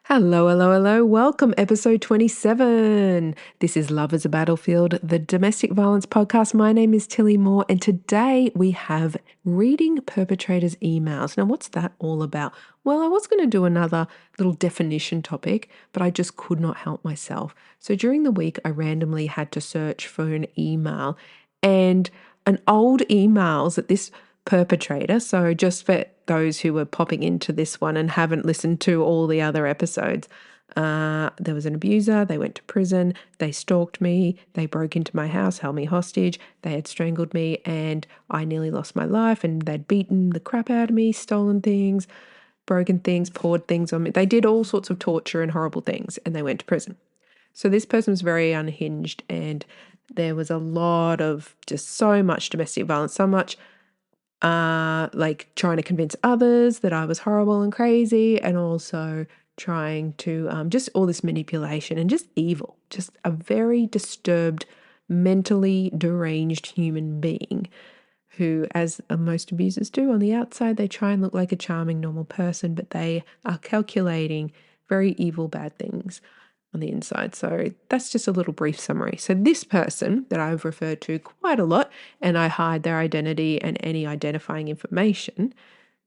Hello, hello, hello. Welcome, episode 27. This is Love is a Battlefield, the domestic violence podcast. My name is Tilly Moore, and today we have reading perpetrators' emails. Now, what's that all about? Well, I was going to do another little definition topic, but I just could not help myself. So during the week, I randomly had to search for an email, and an old emails that this perpetrator, so just for those who were popping into this one and haven't listened to all the other episodes, there was an abuser, they went to prison, they stalked me, they broke into my house, held me hostage, they had strangled me, and I nearly lost my life, and they'd beaten the crap out of me, stolen things, broken things, poured things on me. They did all sorts of torture and horrible things, and they went to prison. So this person was very unhinged, and there was a lot of just so much domestic violence, so much like trying to convince others that I was horrible and crazy, and also trying to just all this manipulation and just evil, just a very disturbed, mentally deranged human being who, as most abusers do on the outside, they try and look like a charming, normal person, but they are calculating very evil, bad things on the inside. So that's just a little brief summary. So this person that I've referred to quite a lot, and I hide their identity and any identifying information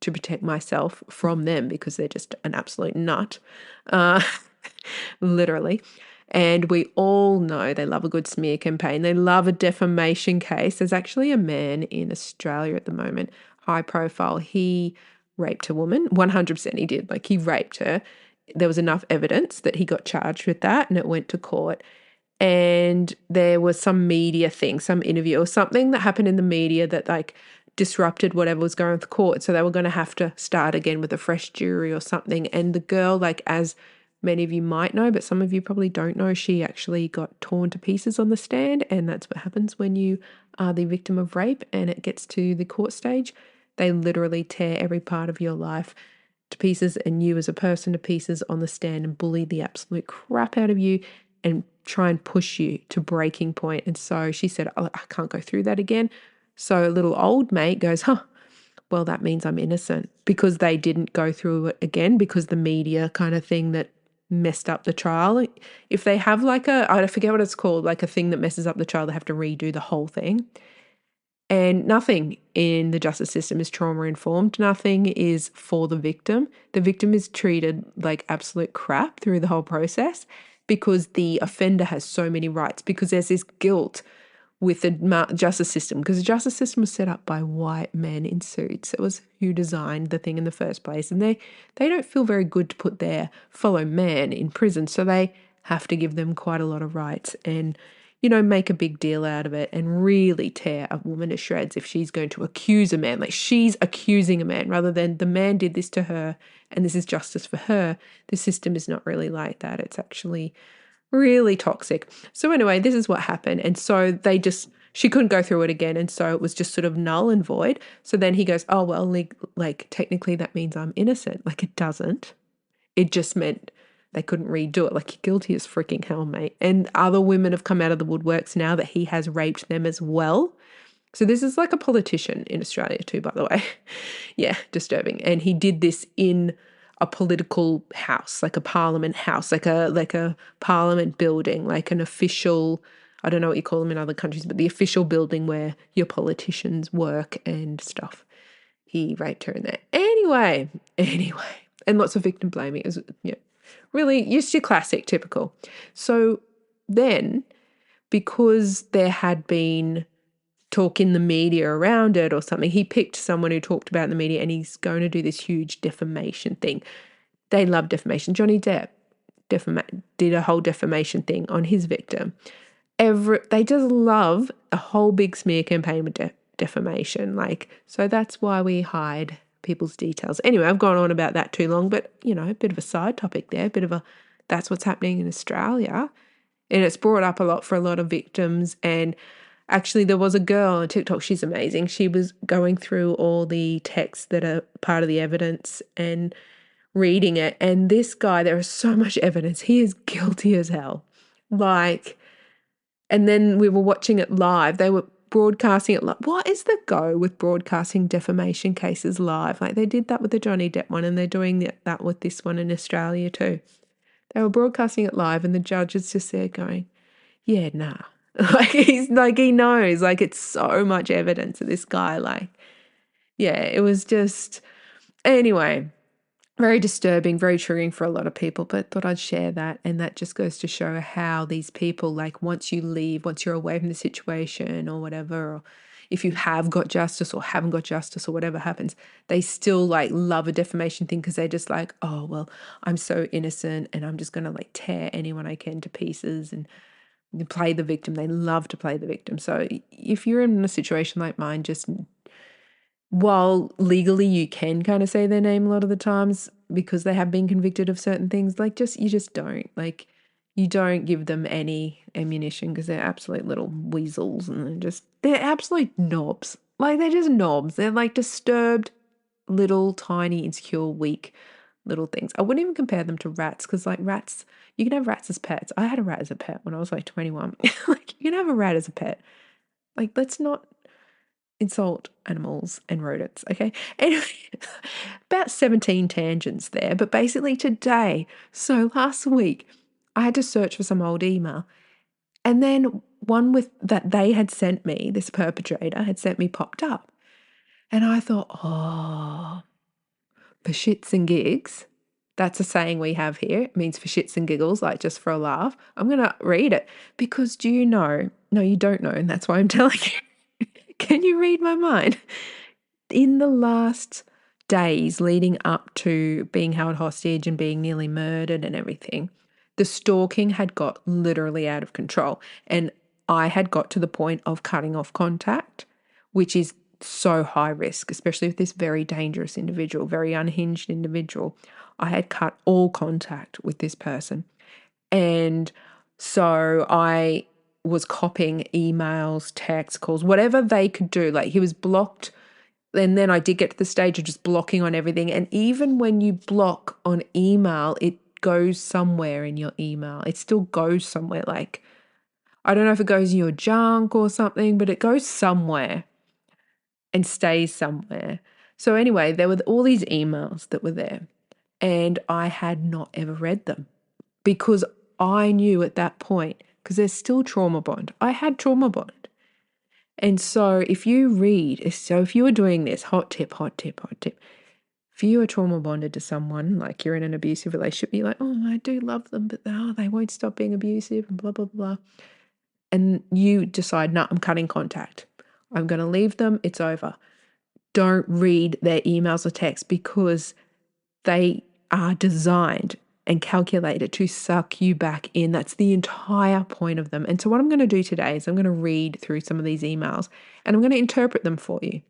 to protect myself from them because they're just an absolute nut, literally. And we all know they love a good smear campaign. They love a defamation case. There's actually a man in Australia at the moment, high profile. He raped a woman. 100% he did. Like, he raped her. There was enough evidence that he got charged with that, and it went to court. And there was some media thing, some interview or something that happened in the media that like disrupted whatever was going on with the court. So they were going to have to start again with a fresh jury or something. And the girl, like, as many of you might know, but some of you probably don't know, she actually got torn to pieces on the stand. And that's what happens when you are the victim of rape and it gets to the court stage. They literally tear every part of your life to pieces and you as a person to pieces on the stand and bully the absolute crap out of you and try and push you to breaking point. And so she said, oh, I can't go through that again. So a little old mate goes, well, that means I'm innocent, because they didn't go through it again because the media kind of thing that messed up the trial. If they have like I forget what it's called, like a thing that messes up the trial, they have to redo the whole thing. And nothing in the justice system is trauma-informed. Nothing is for the victim. The victim is treated like absolute crap through the whole process because the offender has so many rights, because there's this guilt with the justice system, because the justice system was set up by white men in suits. It was who designed the thing in the first place. And they don't feel very good to put their fellow man in prison, so they have to give them quite a lot of rights and, you know, make a big deal out of it and really tear a woman to shreds if she's going to accuse a man. Like, she's accusing a man rather than the man did this to her and this is justice for her. The system is not really like that. It's actually really toxic. So anyway, this is what happened. And so she couldn't go through it again. And so it was just sort of null and void. So then he goes, oh, well, like technically that means I'm innocent. Like, it doesn't. It just meant they couldn't redo it. Like, you're guilty as freaking hell, mate. And other women have come out of the woodworks now that he has raped them as well. So this is like a politician in Australia too, by the way. Yeah, disturbing. And he did this in a political house, like a parliament house, like a parliament building, like an official, I don't know what you call them in other countries, but the official building where your politicians work and stuff. He raped her in there. Anyway. And lots of victim blaming. It was, really just your classic, typical. So then, because there had been talk in the media around it or something, he picked someone who talked about it in the media, and he's going to do this huge defamation thing. They love defamation. Johnny Depp did a whole defamation thing on his victim. They just love a whole big smear campaign with defamation. Like, so that's why we hide people's details. Anyway, I've gone on about that too long, but, you know, a bit of a side topic there, that's what's happening in Australia. And it's brought up a lot for a lot of victims. And actually, there was a girl on TikTok, she's amazing. She was going through all the texts that are part of the evidence and reading it. And this guy, there is so much evidence. He is guilty as hell. Like, and then we were watching it live. They were broadcasting it live. What is the go with broadcasting defamation cases live? Like, they did that with the Johnny Depp one, and they're doing that with this one in Australia too. They were broadcasting it live and the judge is just there going, yeah, nah. He knows, like it's so much evidence of this guy. Like, yeah, it was just, anyway, very disturbing, very triggering for a lot of people, but thought I'd share that. And that just goes to show how these people, like once you leave, once you're away from the situation or whatever, or if you have got justice or haven't got justice or whatever happens, they still like love a defamation thing because they're just like, oh, well, I'm so innocent and I'm just going to like tear anyone I can to pieces and play the victim. They love to play the victim. So if you're in a situation like mine, just while legally you can kind of say their name a lot of the times because they have been convicted of certain things, like you just don't. Like you don't give them any ammunition because they're absolute little weasels and they're absolute knobs. Like they're just knobs. They're like disturbed, little, tiny, insecure, weak little things. I wouldn't even compare them to rats because like rats, you can have rats as pets. I had a rat as a pet when I was like 21. Like you can have a rat as a pet. Like let's not insult animals and rodents, okay? Anyway, about 17 tangents there, but basically today, so last week, I had to search for some old email. And then one with that they had sent me, this perpetrator had sent me popped up. And I thought, oh, for shits and gigs. That's a saying we have here. It means for shits and giggles, like just for a laugh. I'm going to read it because do you know? No, you don't know. And that's why I'm telling you. Can you read my mind? In the last days leading up to being held hostage and being nearly murdered and everything, the stalking had got literally out of control. And I had got to the point of cutting off contact, which is so high risk, especially with this very dangerous individual, very unhinged individual. I had cut all contact with this person. And so I was copying emails, texts, calls, whatever they could do. Like he was blocked. And then I did get to the stage of just blocking on everything. And even when you block on email, it goes somewhere in your email. It still goes somewhere. Like, I don't know if it goes in your junk or something, but it goes somewhere and stays somewhere. So anyway, there were all these emails that were there and I had not ever read them because I knew at that point, because there's still trauma bond. I had trauma bond. And so if you were doing this, hot tip. If you are trauma bonded to someone, like you're in an abusive relationship, you're like, oh, I do love them, but they won't stop being abusive and blah, blah, blah. And you decide, no, I'm cutting contact. I'm going to leave them. It's over. Don't read their emails or texts because they are designed and calculated to suck you back in. That's the entire point of them. And so what I'm going to do today is I'm going to read through some of these emails and I'm going to interpret them for you.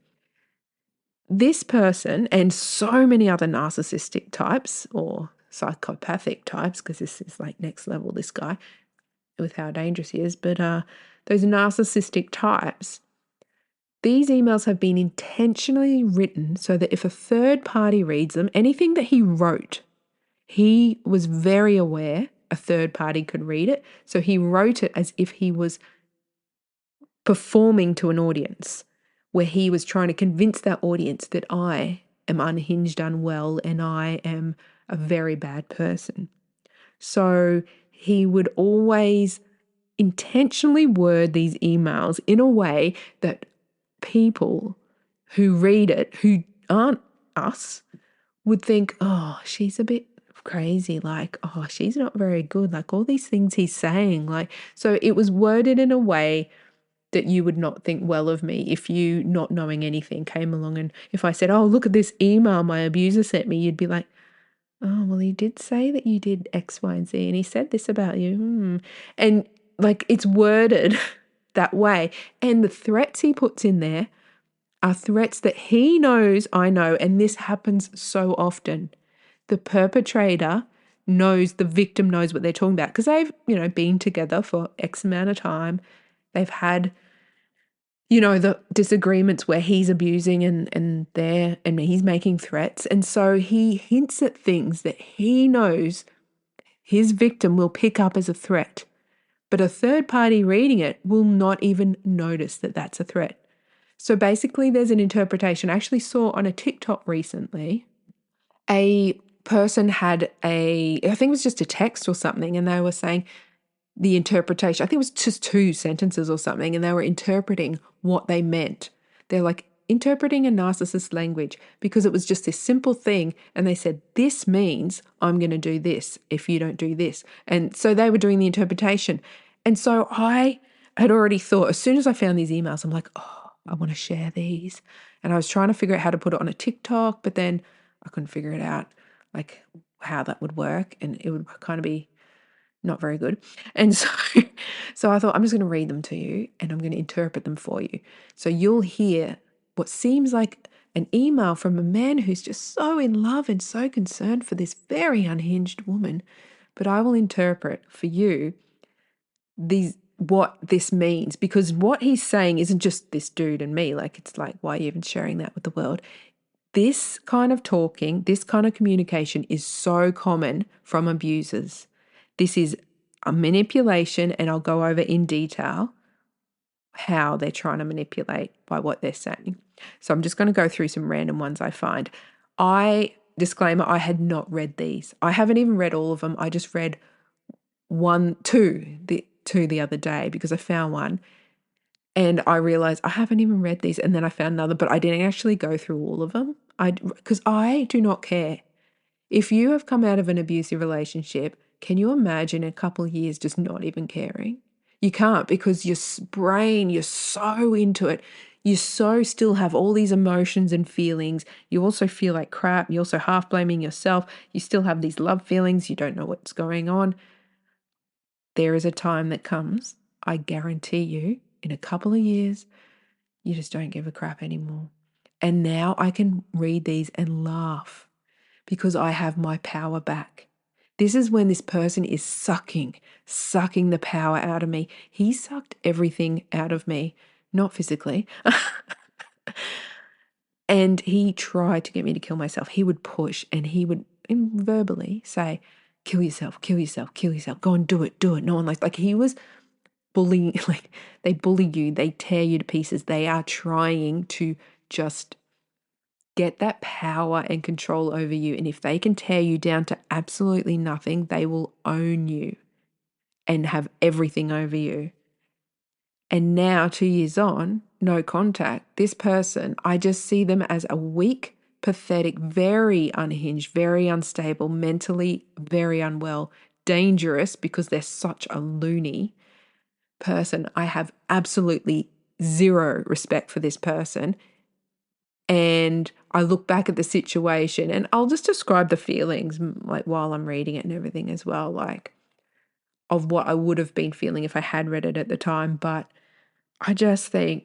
This person and so many other narcissistic types or psychopathic types, because this is like next level, this guy, with how dangerous he is, but those narcissistic types, these emails have been intentionally written so that if a third party reads them, anything that he wrote, he was very aware a third party could read it. So he wrote it as if he was performing to an audience where he was trying to convince that audience that I am unhinged, unwell, and I am a very bad person. So he would always intentionally word these emails in a way that people who read it, who aren't us, would think, oh, she's a bit crazy. Like, oh, she's not very good. Like all these things he's saying. Like, so it was worded in a way that you would not think well of me if you, not knowing anything, came along and if I said, oh, look at this email my abuser sent me, you'd be like, oh, well, he did say that you did X, Y, and Z, and he said this about you. And like it's worded that way. And the threats he puts in there are threats that he knows I know, and this happens so often. The perpetrator knows, the victim knows what they're talking about because they've, been together for X amount of time. They've had, the disagreements where he's abusing and he's making threats. And so he hints at things that he knows his victim will pick up as a threat. But a third party reading it will not even notice that that's a threat. So basically there's an interpretation. I actually saw on a TikTok recently a person had I think it was just a text or something, and they were saying the interpretation. I think it was just 2 sentences or something, and they were interpreting what they meant. They're like interpreting a narcissist language because it was just this simple thing, and they said, this means I'm going to do this if you don't do this. And so they were doing the interpretation. And so I had already thought, as soon as I found these emails, I'm like, oh, I want to share these. And I was trying to figure out how to put it on a TikTok, but then I couldn't figure it out, like how that would work. And it would kind of be not very good. And so, so I thought, I'm just going to read them to you and I'm going to interpret them for you. So you'll hear what seems like an email from a man who's just so in love and so concerned for this very unhinged woman. But I will interpret for you what this means, because what he's saying isn't just this dude and me. Like, it's like, why are you even sharing that with the world? This kind of talking, this kind of communication is so common from abusers. This is a manipulation, and I'll go over in detail how they're trying to manipulate by what they're saying. So I'm just going to go through some random ones I find. Disclaimer, I had not read these. I haven't even read all of them. I just read two the other day because I found one. And I realized I haven't even read these. And then I found another, but I didn't actually go through all of them. Because I do not care. If you have come out of an abusive relationship, can you imagine a couple of years just not even caring? You can't, because your brain, you're so into it. You so still have all these emotions and feelings. You also feel like crap. You're also half blaming yourself. You still have these love feelings. You don't know what's going on. There is a time that comes, I guarantee you, in a couple of years, you just don't give a crap anymore. And now I can read these and laugh because I have my power back. This is when this person is sucking the power out of me. He sucked everything out of me, not physically. And he tried to get me to kill myself. He would push and he would verbally say, kill yourself, kill yourself, kill yourself. Go and do it, do it. No one like he was bullying, like they bully you, they tear you to pieces. They are trying to just get that power and control over you. And if they can tear you down to absolutely nothing, they will own you and have everything over you. And now, 2 years on, no contact. This person, I just see them as a weak, pathetic, very unhinged, very unstable, mentally very unwell, dangerous because they're such a loony person. I have absolutely zero respect for this person. And I look back at the situation and I'll just describe the feelings like while I'm reading it and everything as well, like of what I would have been feeling if I had read it at the time. But I just think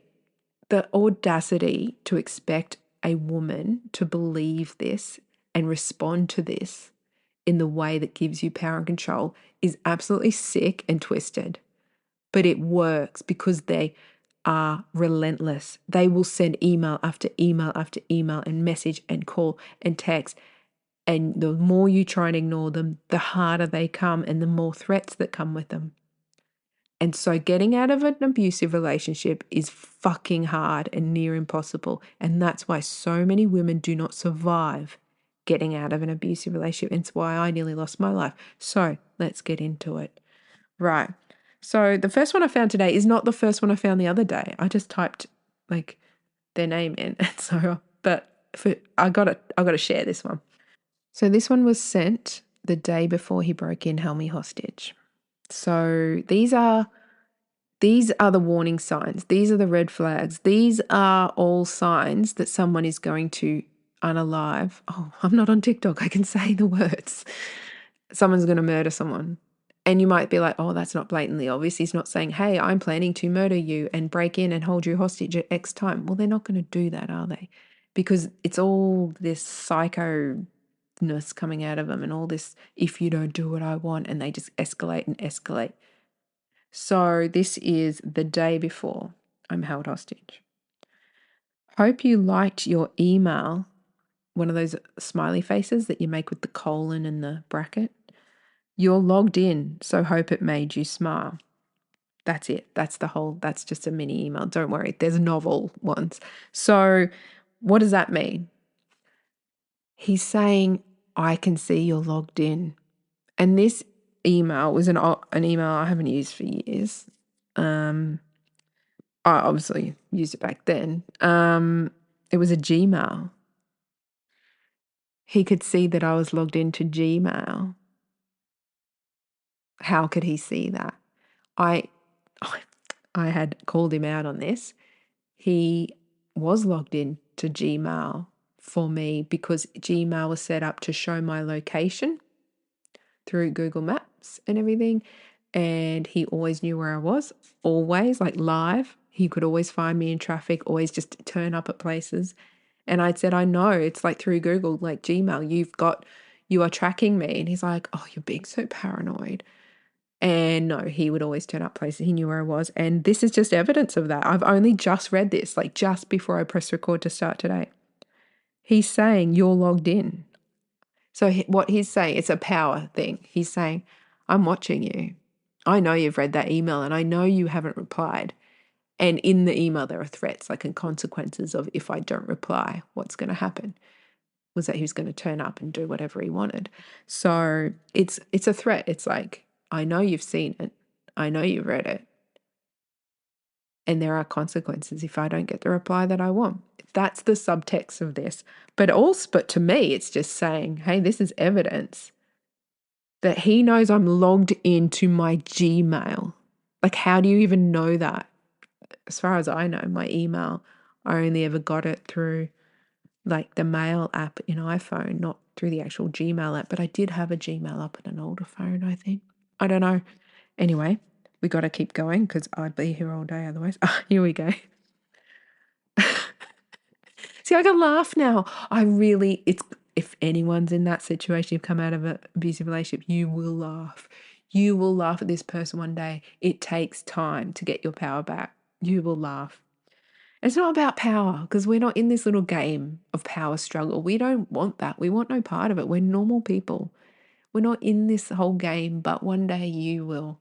the audacity to expect a woman to believe this and respond to this in the way that gives you power and control is absolutely sick and twisted. But it works because they are relentless. They will send email after email after email and message and call and text. And the more you try and ignore them, the harder they come and the more threats that come with them. And so getting out of an abusive relationship is fucking hard and near impossible. And that's why so many women do not survive getting out of an abusive relationship. It's why I nearly lost my life. So let's get into it. Right. So the first one I found today is not the first one I found the other day. I just typed like their name in. And so, but I got to share this one. So this one was sent the day before he broke in, held me hostage. So these are the warning signs. These are the red flags. These are all signs that someone is going to unalive. Oh, I'm not on TikTok. I can say the words. Someone's going to murder someone. And you might be like, oh, that's not blatantly obvious. He's not saying, hey, I'm planning to murder you and break in and hold you hostage at X time. Well, they're not going to do that, are they? Because it's all this psycho-ness coming out of them and all this, if you don't do what I want, and they just escalate and escalate. So this is the day before I'm held hostage. Hope you liked your email, one of those smiley faces that you make with the colon and the bracket. You're logged in, so hope it made you smile. That's it. That's just a mini email. Don't worry, there's novel ones. So what does that mean? He's saying, I can see you're logged in. And this email was an email I haven't used for years. I obviously used it back then. It was a Gmail. He could see that I was logged into Gmail. How could he see that? I had called him out on this. He was logged in to Gmail for me because Gmail was set up to show my location through Google Maps and everything. And he always knew where I was, always, like live. He could always find me in traffic, always just turn up at places. And I'd said, I know, it's like through Google, like Gmail, you are tracking me. And he's like, oh, you're being so paranoid. And no, he would always turn up places. He knew where I was. And this is just evidence of that. I've only just read this, like just before I press record to start today. He's saying you're logged in. So what he's saying, it's a power thing. He's saying, I'm watching you. I know you've read that email and I know you haven't replied. And in the email, there are threats, like and consequences of if I don't reply, what's going to happen was that he was going to turn up and do whatever he wanted. So it's a threat. It's like, I know you've seen it. I know you've read it. And there are consequences if I don't get the reply that I want. That's the subtext of this. But to me, it's just saying, hey, this is evidence that he knows I'm logged into my Gmail. Like, how do you even know that? As far as I know, my email, I only ever got it through like the mail app in iPhone, not through the actual Gmail app. But I did have a Gmail up on an older phone, I think. I don't know. Anyway, we got to keep going because I'd be here all day otherwise. Here we go. See, I can laugh now. If anyone's in that situation, you've come out of an abusive relationship, you will laugh. You will laugh at this person one day. It takes time to get your power back. You will laugh. It's not about power because we're not in this little game of power struggle. We don't want that. We want no part of it. We're normal people. We're not in this whole game, but one day you will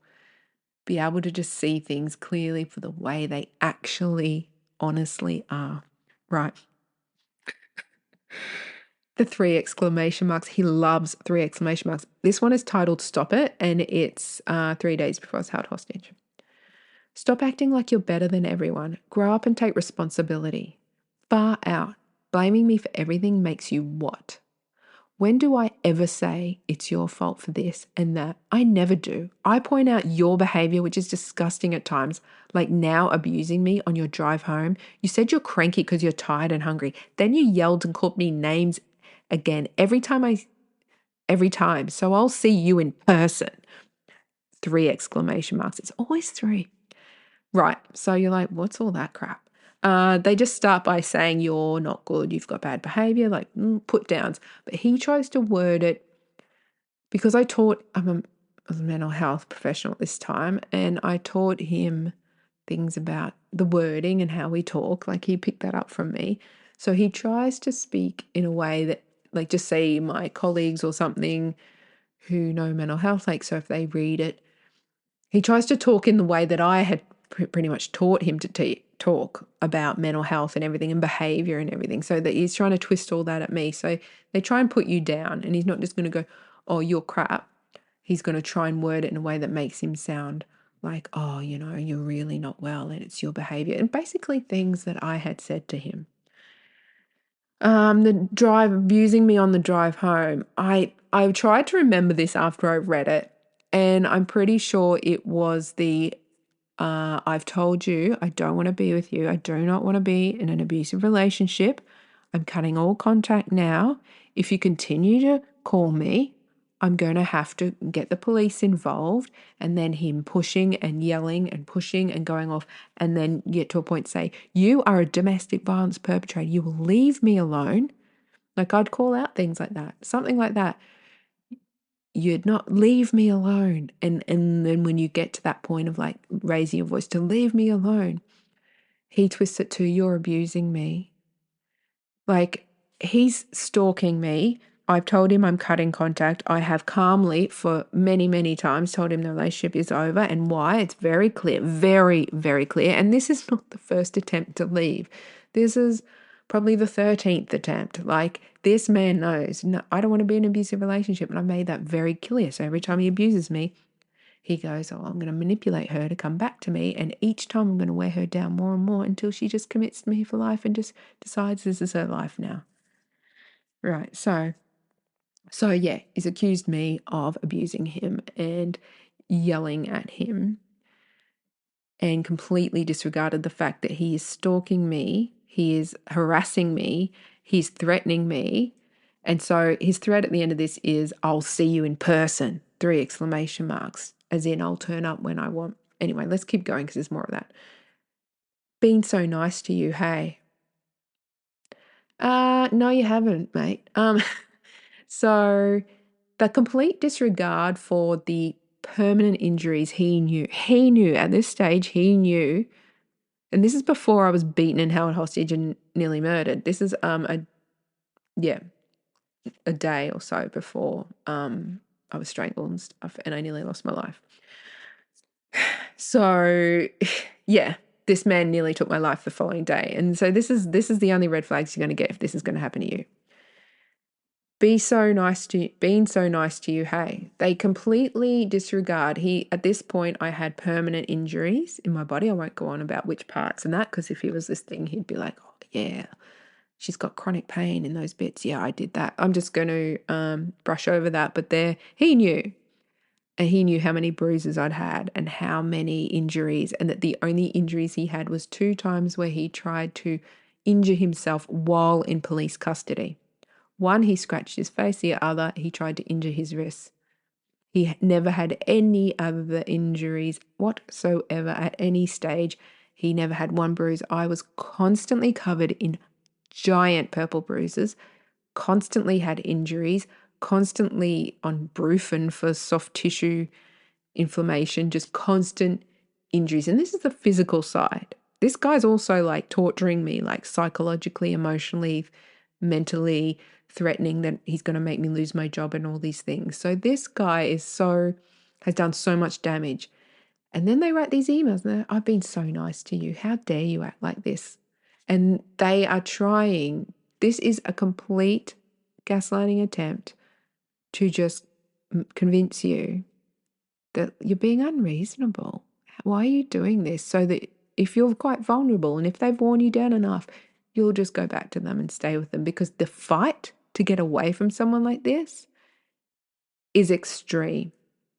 be able to just see things clearly for the way they actually, honestly are. Right. The 3 exclamation marks. He loves 3 exclamation marks. This one is titled Stop It, and it's 3 days before I was held hostage. Stop acting like you're better than everyone. Grow up and take responsibility. Far out. Blaming me for everything makes you what? When do I ever say it's your fault for this and that? I never do. I point out your behavior, which is disgusting at times, like now abusing me on your drive home. You said you're cranky because you're tired and hungry. Then you yelled and called me names again every time. So I'll see you in person. 3 exclamation marks. It's always 3. Right. So you're like, what's all that crap? They just start by saying you're not good, you've got bad behavior, like put downs. But he tries to word it because I'm a mental health professional at this time, and I taught him things about the wording and how we talk. Like he picked that up from me. So he tries to speak in a way that, like, just say my colleagues or something who know mental health, like, so if they read it, he tries to talk in the way that I had pretty much taught him to talk about mental health and everything and behavior and everything. So that he's trying to twist all that at me. So they try and put you down, and he's not just going to go, oh, you're crap. He's going to try and word it in a way that makes him sound like, oh, you're really not well and it's your behavior. And basically things that I had said to him. Abusing me on the drive home. I tried to remember this after I read it, and I'm pretty sure it was I've told you I don't want to be with you. I do not want to be in an abusive relationship. I'm cutting all contact now. If you continue to call me, I'm going to have to get the police involved. And then him pushing and yelling and pushing and going off, and then get to a point say, you are a domestic violence perpetrator. You will leave me alone. Like I'd call out things like that, something like that. You'd not leave me alone. And then when you get to that point of like raising your voice to leave me alone, he twists it to you're abusing me. Like he's stalking me. I've told him I'm cutting contact. I have calmly for many, many times told him the relationship is over and why. It's very clear, very, very clear. And this is not the first attempt to leave. This is probably the 13th attempt. Like, this man knows, no, I don't want to be in an abusive relationship. And I've made that very clear. So every time he abuses me, he goes, oh, I'm going to manipulate her to come back to me. And each time I'm going to wear her down more and more until she just commits to me for life and just decides this is her life now. Right. So yeah, he's accused me of abusing him and yelling at him, and completely disregarded the fact that he is stalking me, he is harassing me, he's threatening me. And so his threat at the end of this is, I'll see you in person, 3 exclamation marks, as in I'll turn up when I want. Anyway, let's keep going because there's more of that. Been so nice to you, hey. No, you haven't, mate. So the complete disregard for the permanent injuries he knew at this stage, and this is before I was beaten and held hostage and nearly murdered. This is a day or so before I was strangled and stuff, and I nearly lost my life. So yeah, this man nearly took my life the following day. And so this is the only red flags you're going to get if this is going to happen to you. Being so nice to you, hey. They completely disregard. At this point, I had permanent injuries in my body. I won't go on about which parts and that, because if he was listening, he'd be like, oh yeah, she's got chronic pain in those bits. Yeah, I did that. I'm just going to brush over that. But he knew. And he knew how many bruises I'd had and how many injuries, and that the only injuries he had was 2 times where he tried to injure himself while in police custody. One, he scratched his face. The other, he tried to injure his wrists. He never had any other injuries whatsoever at any stage. He never had one bruise. I was constantly covered in giant purple bruises, constantly had injuries, constantly on Brufen for soft tissue inflammation, just constant injuries. And this is the physical side. This guy's also like torturing me, like psychologically, emotionally, mentally, threatening that he's going to make me lose my job and all these things. So this guy has done so much damage. And then they write these emails and I've been so nice to you. How dare you act like this? And they are trying. This is a complete gaslighting attempt to just convince you that you're being unreasonable. Why are you doing this? So that if you're quite vulnerable and if they've worn you down enough, you'll just go back to them and stay with them, because the fight to get away from someone like this is extreme.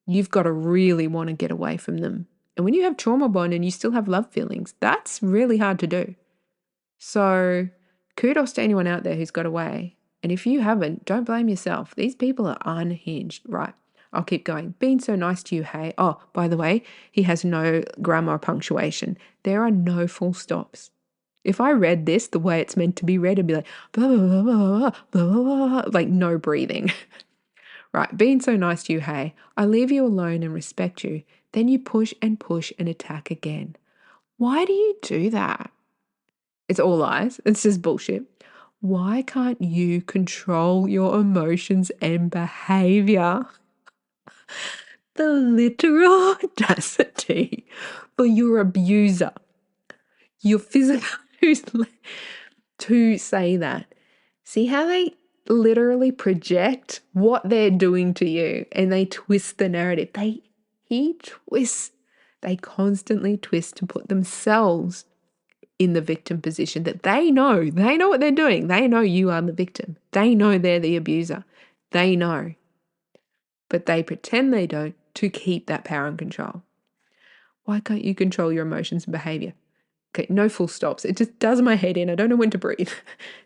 You've got to really want to get away from them. And when you have trauma bond and you still have love feelings, that's really hard to do. So kudos to anyone out there who's got away. And if you haven't, don't blame yourself. These people are unhinged. Right. I'll keep going. Being so nice to you, hey. Oh, by the way, he has no grammar or punctuation. There are no full stops. If I read this the way it's meant to be read, it'd be like, blah, blah, blah, blah, blah, blah, blah, like no breathing. Right. Being so nice to you, hey. I leave you alone and respect you. Then you push and attack again. Why do you do that? It's all lies. It's just bullshit. Why can't you control your emotions and behavior? The literal audacity for your abuser, your physical, to say that. See how they literally project what they're doing to you and they twist the narrative. They constantly twist to put themselves in the victim position, that they know what they're doing. They know you are the victim. They know they're the abuser. They know. But they pretend they don't to keep that power and control. Why can't you control your emotions and behavior? Okay, no full stops. It just does my head in. I don't know when to breathe.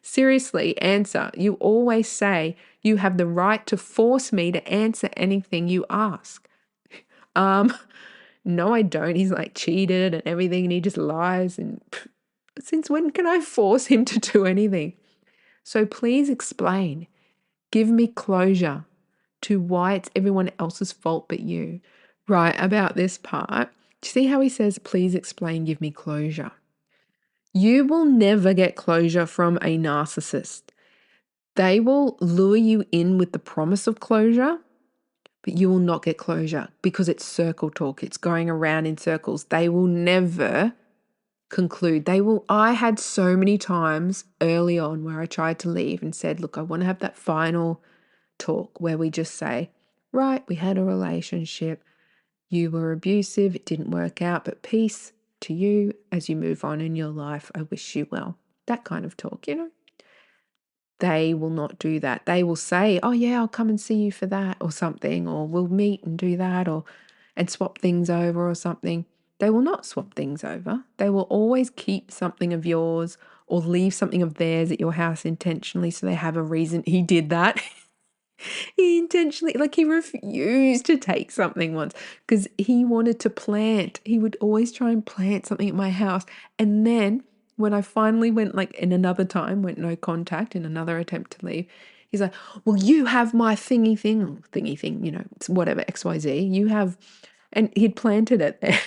Seriously, answer. You always say you have the right to force me to answer anything you ask. No, I don't. He's like cheated and everything, and he just lies. And since when can I force him to do anything? So please explain. Give me closure to why it's everyone else's fault but you. Right, about this part, do you see how he says, please explain, give me closure? You will never get closure from a narcissist. They will lure you in with the promise of closure, but you will not get closure because it's circle talk. It's going around in circles. They will never conclude. I had so many times early on where I tried to leave and said, look, I want to have that final talk where we just say, right, we had a relationship, you were abusive, it didn't work out, but peace to you as you move on in your life. I wish you well. That kind of talk, They will not do that. They will say, oh yeah, I'll come and see you for that or something, or we'll meet and do that and swap things over or something. They will not swap things over. They will always keep something of yours or leave something of theirs at your house intentionally so they have a reason he did that. He intentionally, he refused to take something once because he wanted to plant. He would always try and plant something at my house. And then when I finally went, in another time, went no contact in another attempt to leave, he's like, well, you have my thingy thing, it's whatever, XYZ. You have, and he'd planted it there.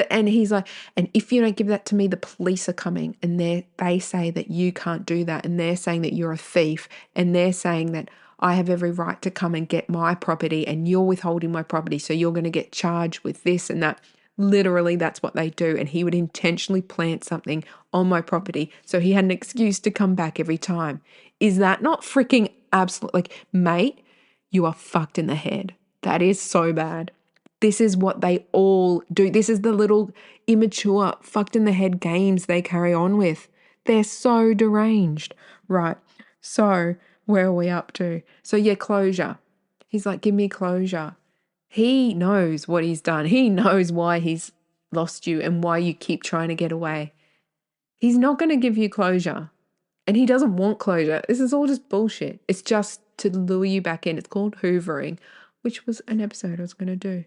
And he's like, and if you don't give that to me, the police are coming and they say that you can't do that. And they're saying that you're a thief. And they're saying that I have every right to come and get my property and you're withholding my property. So you're going to get charged with this and that. Literally, that's what they do. And he would intentionally plant something on my property so he had an excuse to come back every time. Is that not freaking absolute? Mate, you are fucked in the head. That is so bad. This is what they all do. This is the little immature, fucked in the head games they carry on with. They're so deranged. Right. So where are we up to? So yeah, closure. He's like, give me closure. He knows what he's done. He knows why he's lost you and why you keep trying to get away. He's not going to give you closure. And he doesn't want closure. This is all just bullshit. It's just to lure you back in. It's called hoovering, which was an episode I was going to do.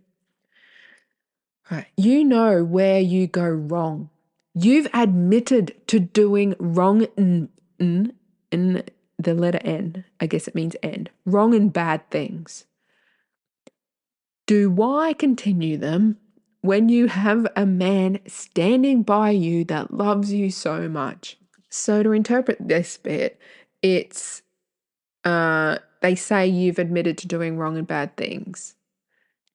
Right. You know where you go wrong. You've admitted to doing wrong in the letter N. I guess it means end. Wrong and bad things. Do why continue them when you have a man standing by you that loves you so much? So to interpret this bit, it's they say you've admitted to doing wrong and bad things.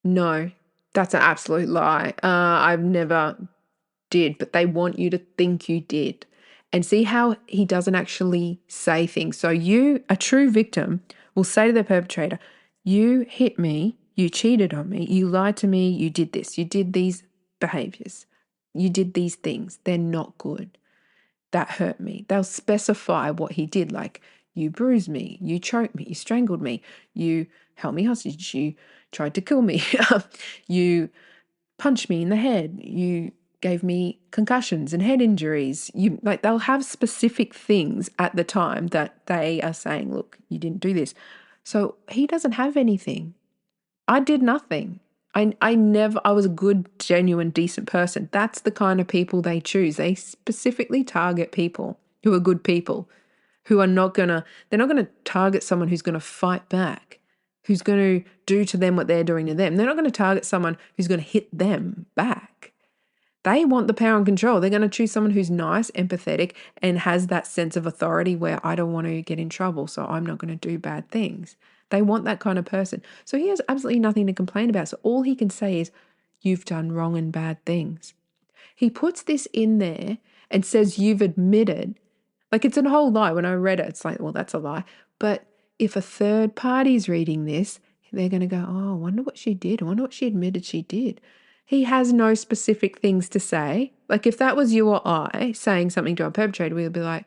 No, that's an absolute lie. I've never did, but they want you to think you did. And see how he doesn't actually say things. So you, a true victim, will say to the perpetrator, you hit me, you cheated on me, you lied to me, you did this, you did these behaviors, you did these things. They're not good. That hurt me. They'll specify what he did, like you bruised me, you choked me, you strangled me, you held me hostage, you tried to kill me, you punched me in the head, you gave me concussions and head injuries. They'll have specific things at the time that they are saying, look, you didn't do this. So he doesn't have anything. I did nothing. I was a good, genuine, decent person. That's the kind of people they choose. They specifically target people who are good people, who are they're not gonna target someone who's gonna fight back, who's gonna do to them what they're doing to them. They're not gonna target someone who's gonna hit them back. They want the power and control. They're going to choose someone who's nice, empathetic, and has that sense of authority where I don't want to get in trouble, so I'm not going to do bad things. They want that kind of person. So he has absolutely nothing to complain about. So all he can say is, you've done wrong and bad things. He puts this in there and says you've admitted. It's a whole lie. When I read it, it's like, well, that's a lie. But if a third party is reading this, they're going to go, oh, I wonder what she did. I wonder what she admitted she did. He has no specific things to say. If that was you or I saying something to a perpetrator, we would be like,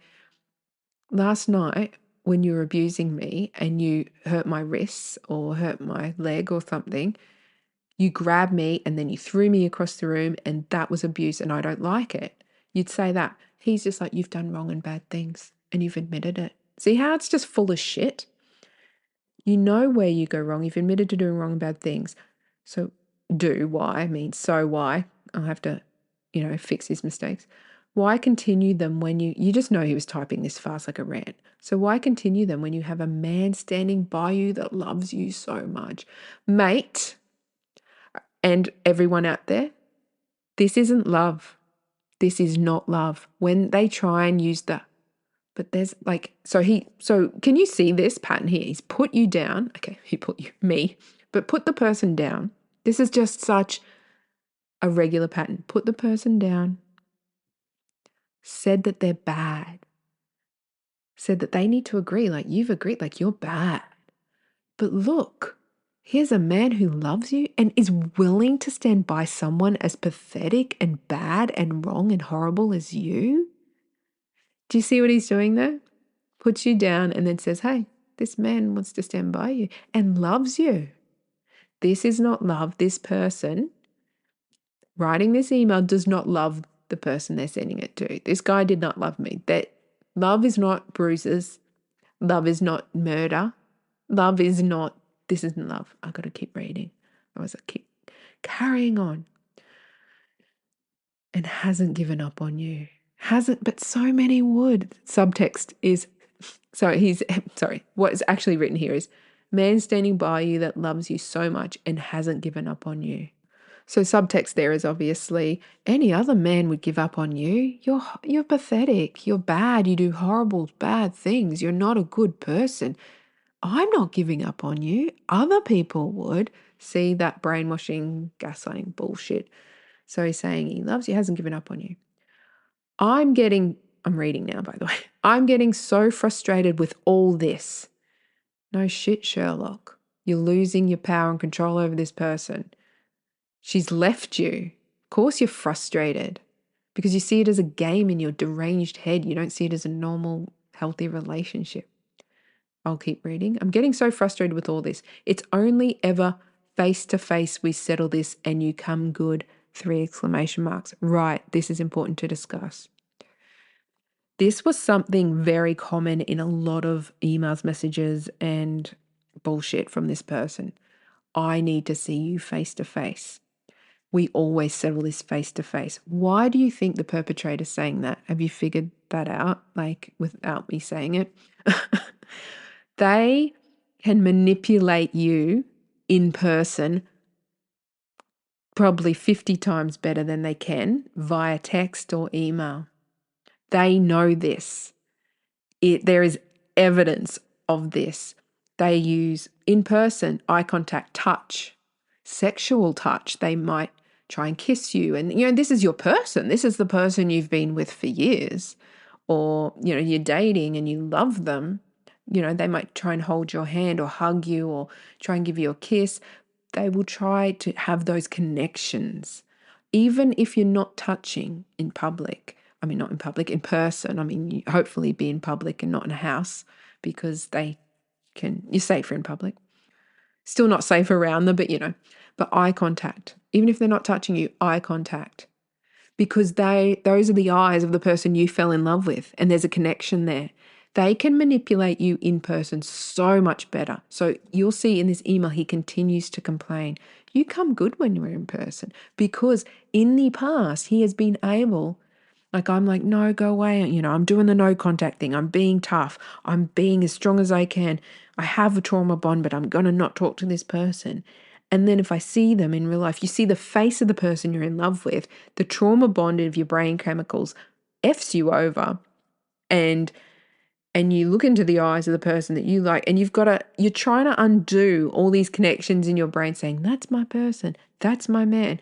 last night when you were abusing me and you hurt my wrists or hurt my leg or something, you grabbed me and then you threw me across the room and that was abuse and I don't like it. You'd say that. He's just like, you've done wrong and bad things and you've admitted it. See how it's just full of shit? You know where you go wrong. You've admitted to doing wrong and bad things. So why means so why. I'll have to, fix his mistakes. Why continue them when you just know he was typing this fast like a rant. So why continue them when you have a man standing by you that loves you so much? Mate, and everyone out there, this isn't love. This is not love. When they try and use but there's so can you see this pattern here? He's put you down. Okay, he put me, but put the person down. This is just such a regular pattern. Put the person down, said that they're bad, said that they need to agree, like you've agreed, like you're bad. But look, here's a man who loves you and is willing to stand by someone as pathetic and bad and wrong and horrible as you. Do you see what he's doing there? Puts you down and then says, hey, this man wants to stand by you and loves you. This is not love. This person writing this email does not love the person they're sending it to. This guy did not love me. That love is not bruises. Love is not murder. Love is not, this isn't love. I got to keep reading. I was like, keep carrying on. And hasn't given up on you. Hasn't, but so many would. Subtext is, what is actually written here is, man standing by you that loves you so much and hasn't given up on you. So subtext there is obviously any other man would give up on you. You're pathetic. You're bad. You do horrible, bad things. You're not a good person. I'm not giving up on you. Other people would. See that brainwashing, gaslighting bullshit. So he's saying he loves you, hasn't given up on you. I'm reading now, by the way. I'm getting so frustrated with all this. No shit, Sherlock. You're losing your power and control over this person. She's left you. Of course you're frustrated because you see it as a game in your deranged head. You don't see it as a normal, healthy relationship. I'll keep reading. I'm getting so frustrated with all this. It's only ever face to face we settle this and you come good. 3 exclamation marks. Right, this is important to discuss. This was something very common in a lot of emails, messages, and bullshit from this person. I need to see you face to face. We always settle this face to face. Why do you think the perpetrator's saying that? Have you figured that out, like without me saying it? They can manipulate you in person probably 50 times better than they can via text or email. They know this. There is evidence of this. They use in person, eye contact, touch, sexual touch. They might try and kiss you. And, this is your person. This is the person you've been with for years. Or, you're dating and you love them. They might try and hold your hand or hug you or try and give you a kiss. They will try to have those connections. Even if you're not touching in public, not in public, in person. You hopefully be in public and not in a house because you're safer in public. Still not safe around them, but eye contact. Even if they're not touching you, eye contact. Because those are the eyes of the person you fell in love with and there's a connection there. They can manipulate you in person so much better. So you'll see in this email, he continues to complain. You come good when we're in person because in the past, he has been able. I'm like, no, go away. I'm doing the no contact thing. I'm being tough. I'm being as strong as I can. I have a trauma bond, but I'm going to not talk to this person. And then if I see them in real life, you see the face of the person you're in love with, the trauma bond of your brain chemicals F's you over. And you look into the eyes of the person that you like, and you're trying to undo all these connections in your brain saying, that's my person. That's my man.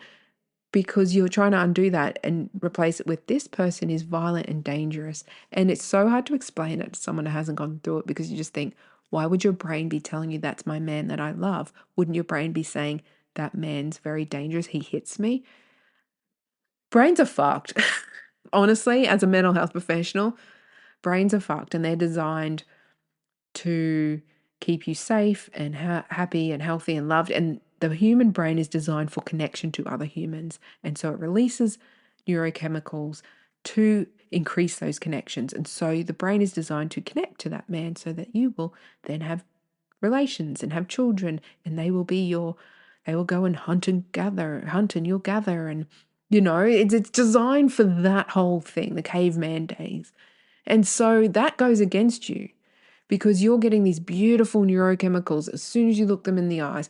Because you're trying to undo that and replace it with this person is violent and dangerous. And it's so hard to explain it to someone who hasn't gone through it because you just think, why would your brain be telling you that's my man that I love? Wouldn't your brain be saying that man's very dangerous? He hits me. Brains are fucked. Honestly, as a mental health professional, brains are fucked and they're designed to keep you safe and happy and healthy and loved. And the human brain is designed for connection to other humans. And so it releases neurochemicals to increase those connections. And so the brain is designed to connect to that man so that you will then have relations and have children and they will go and hunt and you'll gather. And, it's designed for that whole thing, the caveman days. And so that goes against you. Because you're getting these beautiful neurochemicals as soon as you look them in the eyes,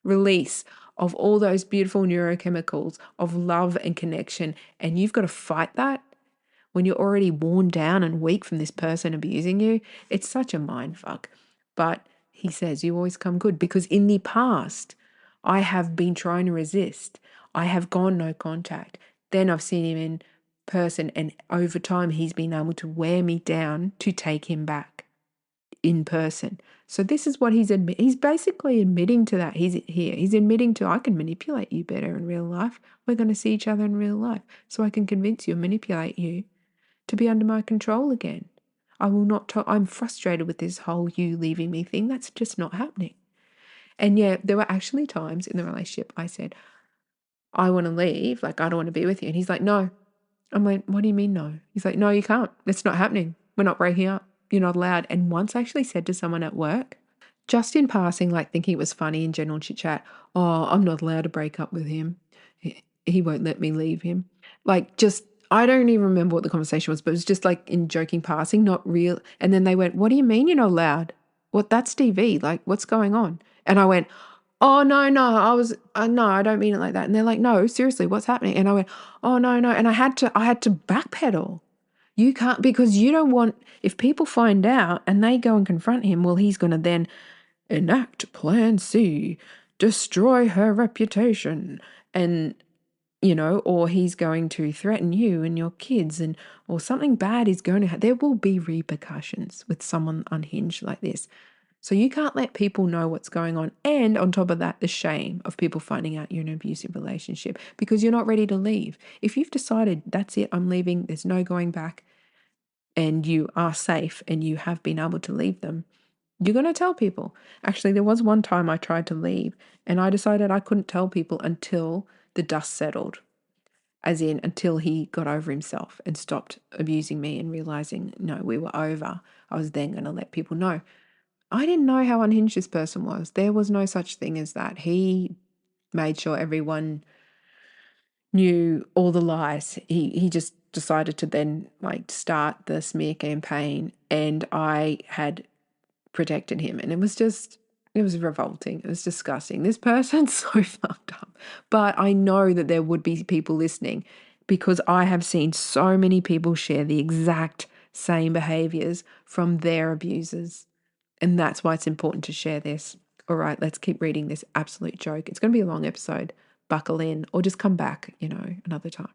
release of all those beautiful neurochemicals of love and connection. And you've got to fight that when you're already worn down and weak from this person abusing you. It's such a mind fuck. But he says you always come good because in the past, I have been trying to resist. I have gone no contact. Then I've seen him in person, and over time he's been able to wear me down to take him back in person. So this is what he's basically admitting to that. He's admitting to, I can manipulate you better in real life. We're going to see each other in real life, so I can convince you and manipulate you to be under my control again. I will not I'm frustrated with this whole you leaving me thing. That's just not happening. And yeah, there were actually times in the relationship I said, I want to leave, like I don't want to be with you. And he's like, no. I'm like, what do you mean no? He's like, no, you can't. It's not happening. We're not breaking up. You're not allowed. And once I actually said to someone at work, just in passing, like thinking it was funny in general chit chat, oh, I'm not allowed to break up with him. He won't let me leave him. Like just, I don't even remember what the conversation was, but it was just like in joking passing, not real. And then they went, what do you mean you're not allowed? What, that's DV. Like, what's going on? And I went, oh, no, no, I don't mean it like that. And they're like, no, seriously, what's happening? And I went, oh, no, no. And I had to backpedal. You can't, because you don't want, if people find out and they go and confront him, well, he's going to then enact Plan C, destroy her reputation, and, or he's going to threaten you and your kids, or something bad is going to happen. There will be repercussions with someone unhinged like this. So you can't let people know what's going on. And on top of that, the shame of people finding out you're in an abusive relationship because you're not ready to leave. If you've decided, that's it, I'm leaving, there's no going back, and you are safe and you have been able to leave them, you're going to tell people. Actually, there was one time I tried to leave and I decided I couldn't tell people until the dust settled, as in until he got over himself and stopped abusing me and realizing, no, we were over. I was then going to let people know. I didn't know how unhinged this person was. There was no such thing as that. He made sure everyone knew all the lies. He just decided to then start the smear campaign, and I had protected him, and it was revolting. It was disgusting. This person's so fucked up. But I know that there would be people listening because I have seen so many people share the exact same behaviors from their abusers. And that's why it's important to share this. All right, let's keep reading this absolute joke. It's going to be a long episode. Buckle in or just come back, another time.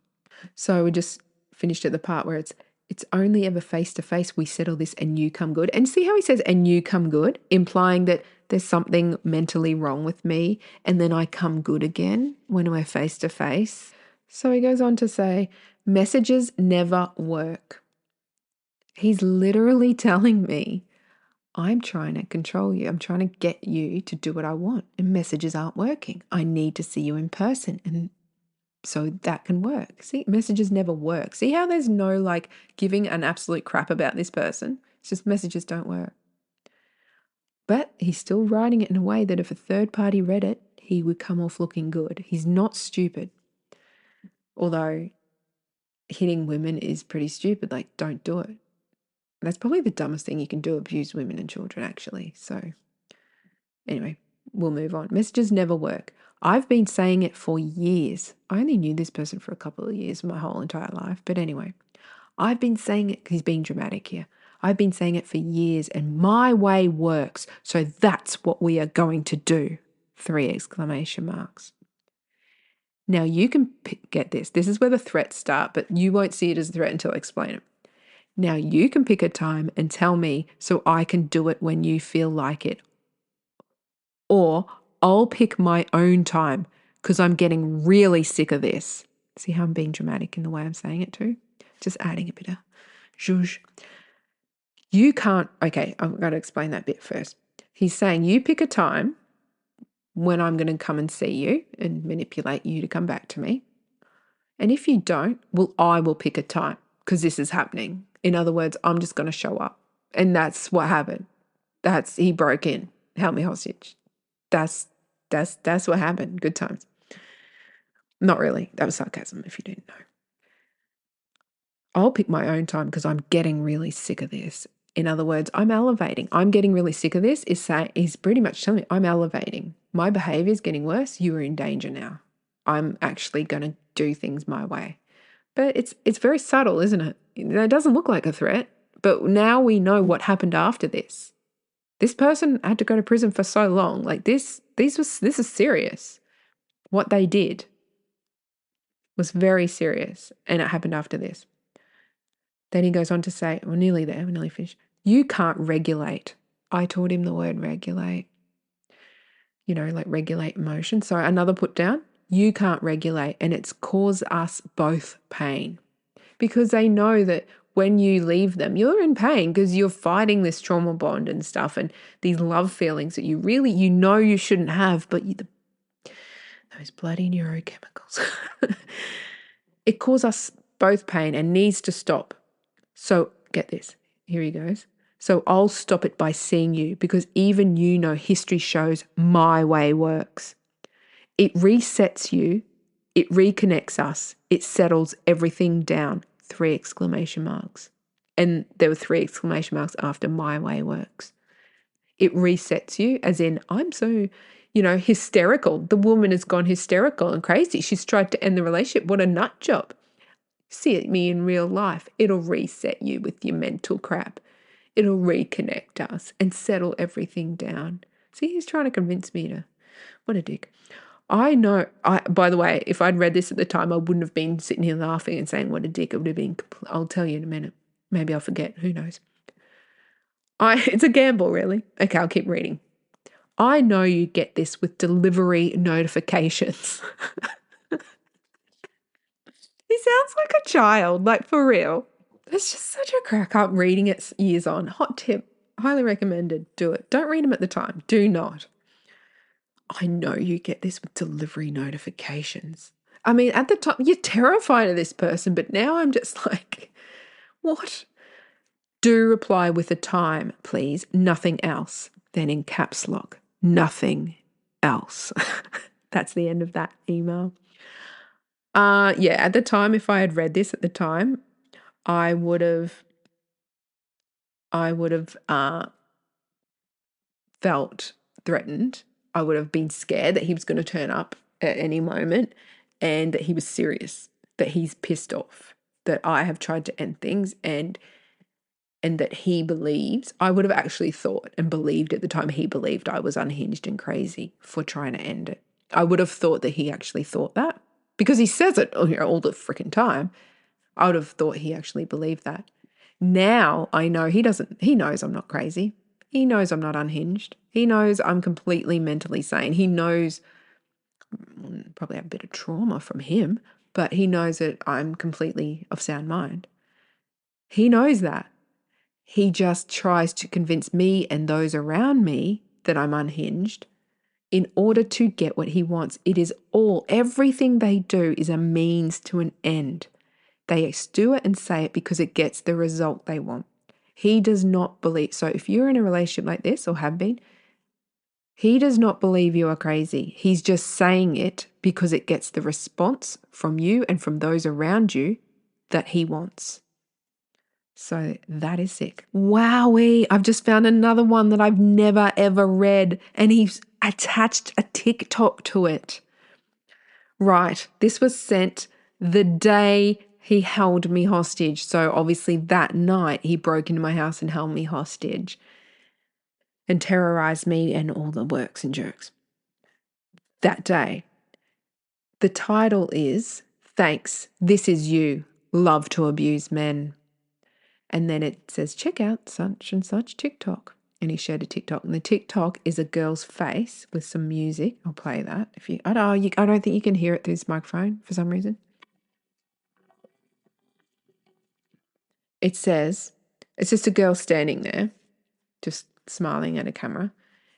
So we just finished at the part where it's only ever face to face we settle this and you come good. And see how he says, and you come good, implying that there's something mentally wrong with me and then I come good again when we're face to face. So he goes on to say, messages never work. He's literally telling me, I'm trying to control you. I'm trying to get you to do what I want, and messages aren't working. I need to see you in person, and so that can work. See, messages never work. See how there's no giving an absolute crap about this person? It's just messages don't work. But he's still writing it in a way that if a third party read it, he would come off looking good. He's not stupid. Although hitting women is pretty stupid. Don't do it. That's probably the dumbest thing you can do, abuse women and children, actually. So anyway, we'll move on. Messages never work. I've been saying it for years. I only knew this person for a couple of years, my whole entire life. But anyway, I've been saying it, he's being dramatic here. I've been saying it for years and my way works. So that's what we are going to do. 3 exclamation marks. Now you can get this. This is where the threats start, but you won't see it as a threat until I explain it. Now you can pick a time and tell me so I can do it when you feel like it. Or I'll pick my own time because I'm getting really sick of this. See how I'm being dramatic in the way I'm saying it too? Just adding a bit of zhuzh. You can't, okay, I'm going to explain that bit first. He's saying you pick a time when I'm going to come and see you and manipulate you to come back to me. And if you don't, well, I will pick a time because this is happening. In other words, I'm just going to show up. And that's what happened. He broke in, held me hostage. That's what happened. Good times. Not really. That was sarcasm if you didn't know. I'll pick my own time because I'm getting really sick of this. In other words, I'm elevating. I'm getting really sick of this is pretty much telling me I'm elevating. My behavior is getting worse. You are in danger now. I'm actually going to do things my way. But it's very subtle, isn't it? It doesn't look like a threat. But now we know what happened after this. This person had to go to prison for so long. This is serious. What they did was very serious, and it happened after this. Then he goes on to say, we're nearly there, we're nearly finished. You can't regulate. I taught him the word regulate, like regulate emotion. So another put down, you can't regulate, and it's caused us both pain because they know that when you leave them, you're in pain because you're fighting this trauma bond and stuff and these love feelings that you you shouldn't have, but those bloody neurochemicals. It causes us both pain and needs to stop. So get this, here he goes. So I'll stop it by seeing you because even history shows my way works. It resets you, it reconnects us, it settles everything down. 3 exclamation marks. And there were 3 exclamation marks after my way works. It resets you, as in, I'm so, hysterical. The woman has gone hysterical and crazy. She's tried to end the relationship. What a nut job. See me in real life. It'll reset you with your mental crap. It'll reconnect us and settle everything down. See, he's trying to convince me to, what a dick. I know, by the way, if I'd read this at the time, I wouldn't have been sitting here laughing and saying what a dick. It would have been, I'll tell you in a minute. Maybe I'll forget. Who knows? It's a gamble, really. Okay, I'll keep reading. I know you get this with delivery notifications. He sounds like a child, like for real. It's just such a crack up reading it years on. Hot tip. Highly recommended. Do it. Don't read them at the time. Do not. I know you get this with delivery notifications. I mean, at the time, you're terrified of this person, but now I'm just like, what? Do reply with a time, please. Nothing else. Then in caps lock, nothing else. That's the end of that email. At the time, if I had read this at the time, I would have felt threatened. I would have been scared that he was going to turn up at any moment and that he was serious, that he's pissed off, that I have tried to end things and that he believes. I would have actually thought and believed at the time he believed I was unhinged and crazy for trying to end it. I would have thought that he actually thought that because he says it all the freaking time. I would have thought he actually believed that. Now I know he knows I'm not crazy. He knows I'm not unhinged. He knows I'm completely mentally sane. He knows, probably have a bit of trauma from him, but he knows that I'm completely of sound mind. He knows that. He just tries to convince me and those around me that I'm unhinged in order to get what he wants. Everything they do is a means to an end. They do it and say it because it gets the result they want. He does not believe. So if you're in a relationship like this or have been, he does not believe you are crazy. He's just saying it because it gets the response from you and from those around you that he wants. So that is sick. Wowee. I've just found another one that I've never, ever read, and he's attached a TikTok to it. Right. This was sent the day he held me hostage. So obviously that night he broke into my house and held me hostage and terrorized me and all the works and jerks. That day. The title is, Thanks, This Is You, Love to Abuse Men. And then it says, check out such and such TikTok. And he shared a TikTok. And the TikTok is a girl's face with some music. I'll play that. I don't think you can hear it through this microphone for some reason. It says, it's just a girl standing there, just smiling at a camera.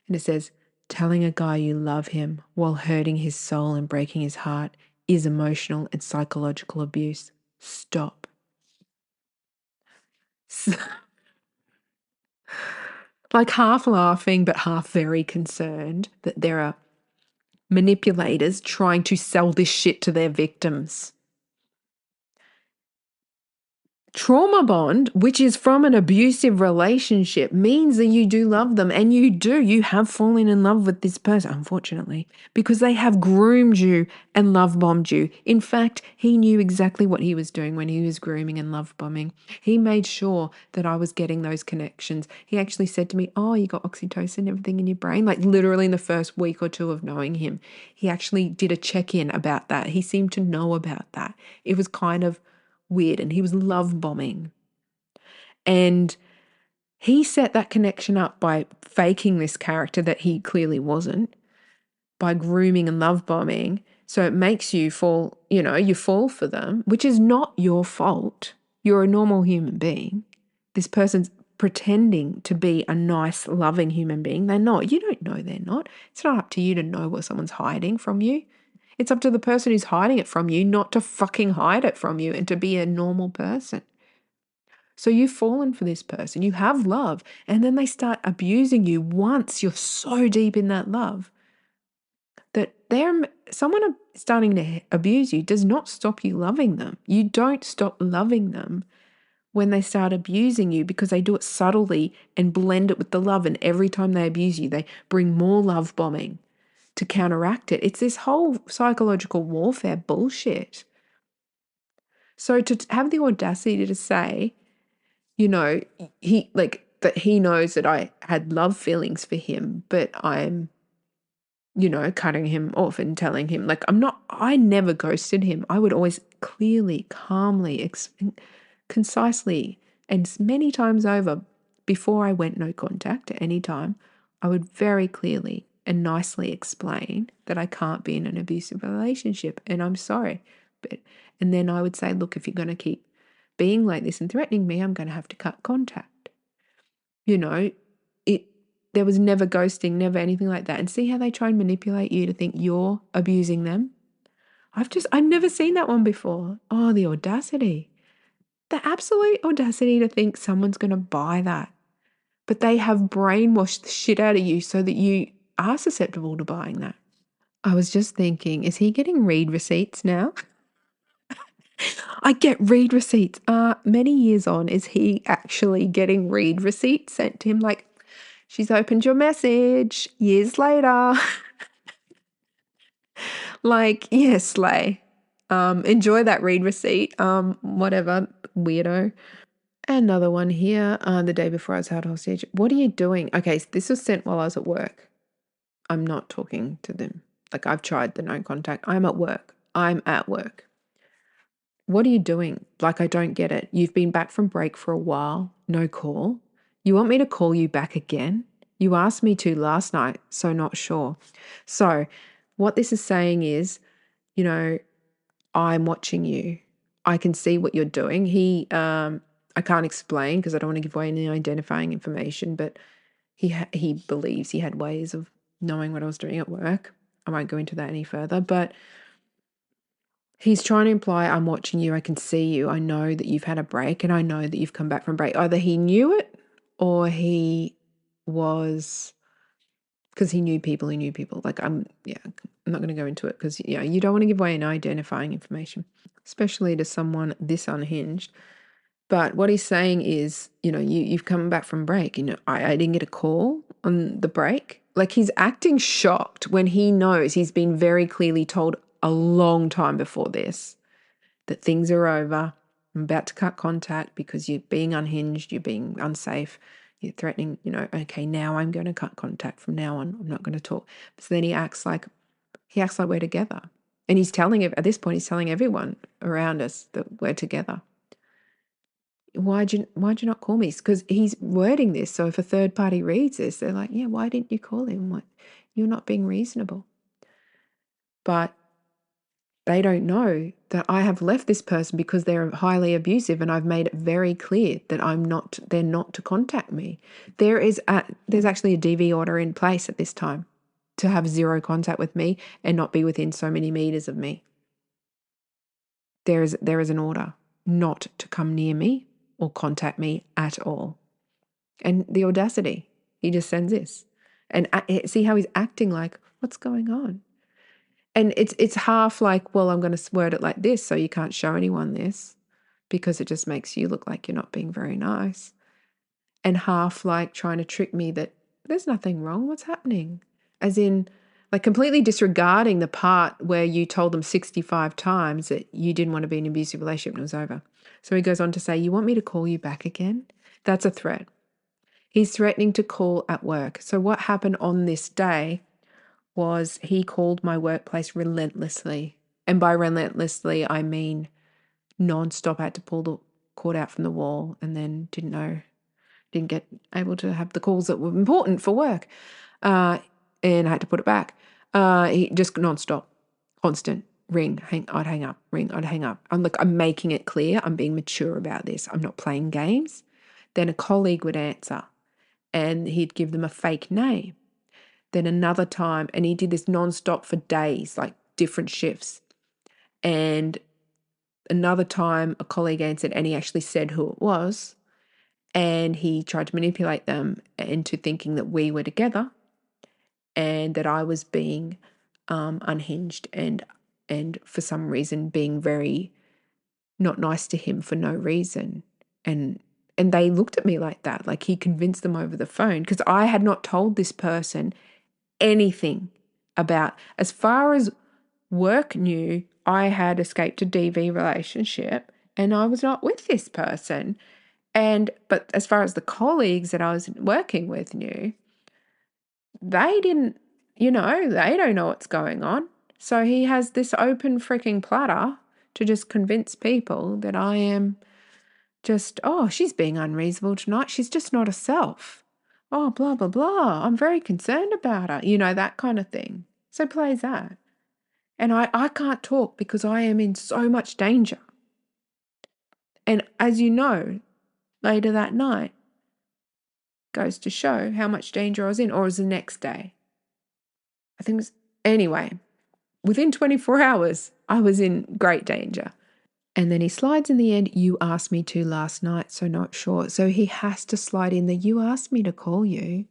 And it says, telling a guy you love him while hurting his soul and breaking his heart is emotional and psychological abuse. Stop. Like half laughing, but half very concerned that there are manipulators trying to sell this shit to their victims. Trauma bond, which is from an abusive relationship, means that you do love them, and you have fallen in love with this person, unfortunately, because they have groomed you and love bombed you. In fact, he knew exactly what he was doing when he was grooming and love bombing. He made sure that I was getting those connections. He actually said to me, "Oh, you got oxytocin and everything in your brain," like literally in the first week or two of knowing him. He actually did a check-in about that. He seemed to know about that. It was kind of weird, and he was love bombing. And he set that connection up by faking this character that he clearly wasn't, by grooming and love bombing. So it makes you fall, you fall for them, which is not your fault. You're a normal human being. This person's pretending to be a nice, loving human being. They're not. You don't know they're not. It's not up to you to know what someone's hiding from you. It's up to the person who's hiding it from you not to fucking hide it from you and to be a normal person. So you've fallen for this person, you have love, and then they start abusing you once you're so deep in that love that someone starting to abuse you does not stop you loving them. You don't stop loving them when they start abusing you, because they do it subtly and blend it with the love. And every time they abuse you, they bring more love bombing to counteract it. It's this whole psychological warfare bullshit. So to have the audacity to say, he knows that I had love feelings for him, but I'm, cutting him off and telling him, like, I never ghosted him. I would always clearly, calmly, concisely, and many times over, before I went no contact at any time, I would very clearly and nicely explain that I can't be in an abusive relationship and I'm sorry. And then I would say, look, if you're going to keep being like this and threatening me, I'm going to have to cut contact. There was never ghosting, never anything like that. And see how they try and manipulate you to think you're abusing them? I've never seen that one before. Oh, the audacity. The absolute audacity to think someone's going to buy that. But they have brainwashed the shit out of you so that you are susceptible to buying that. I was just thinking, is he getting read receipts now? I get read receipts. Many years on, is he actually getting read receipts sent to him? Like, she's opened your message years later. Like, yes, slay. Enjoy that read receipt. Whatever, weirdo. Another one here. The day before I was held hostage. What are you doing? Okay, so this was sent while I was at work. I'm not talking to them. Like, I've tried the no contact. I'm at work. What are you doing? Like, I don't get it. You've been back from break for a while. No call. You want me to call you back again? You asked me to last night, so not sure. So what this is saying is, I'm watching you. I can see what you're doing. I can't explain because I don't want to give away any identifying information, but he believes he had ways of knowing what I was doing at work. I won't go into that any further, but he's trying to imply, I'm watching you, I can see you, I know that you've had a break and I know that you've come back from break. Either he knew it or he was, because he knew people. Like, I'm not going to go into it because, you don't want to give away any identifying information, especially to someone this unhinged. But what he's saying is, you've come back from break. I didn't get a call on the break. Like, he's acting shocked when he knows he's been very clearly told a long time before this that things are over. I'm about to cut contact because you're being unhinged, you're being unsafe, you're threatening, okay, now I'm going to cut contact. From now on, I'm not going to talk. So then he acts like we're together. And at this point, he's telling everyone around us that we're together. Why'd you not call me? Because he's wording this. So if a third party reads this, they're like, yeah, why didn't you call him? What? You're not being reasonable. But they don't know that I have left this person because they're highly abusive, and I've made it very clear that they're not to contact me. There's actually a DV order in place at this time to have zero contact with me and not be within so many meters of me. There is an order not to come near me or contact me at all. And the audacity, he just sends this. And see how he's acting like, what's going on? And it's half like, well, I'm going to word it like this so you can't show anyone this. because it just makes you look like you're not being very nice. And half like trying to trick me that there's nothing wrong, what's happening? As in, like completely disregarding the part where you told them 65 times that you didn't want to be in an abusive relationship and it was over. So he goes on to say, you want me to call you back again? That's a threat. He's threatening to call at work. So what happened on this day was he called my workplace relentlessly. And by relentlessly, I mean non-stop. I had to pull the cord out from the wall and then didn't get able to have the calls that were important for work. And I had to put it back. He just non-stop, constant, I'd hang up, ring, I'd hang up. I'm making it clear. I'm being mature about this. I'm not playing games. Then a colleague would answer and he'd give them a fake name. Then another time, and he did this non-stop for days, like different shifts. And another time a colleague answered and he actually said who it was. And he tried to manipulate them into thinking that we were together and that I was being unhinged and for some reason being very not nice to him for no reason. And they looked at me like that, like he convinced them over the phone because I had not told this person anything about, as far as work knew, I had escaped a DV relationship and I was not with this person. But as far as the colleagues that I was working with knew, they didn't, they don't know what's going on. So he has this open freaking platter to just convince people that I am just, oh, she's being unreasonable tonight. She's just not herself. Oh, blah, blah, blah. I'm very concerned about her. That kind of thing. So plays that. And I can't talk because I am in so much danger. And as you know, later that night goes to show how much danger I was in, or it was the next day. I think it was, anyway, within 24 hours, I was in great danger. And then he slides in the end, you asked me to last night, so not sure. So he has to slide in the, you asked me to call you.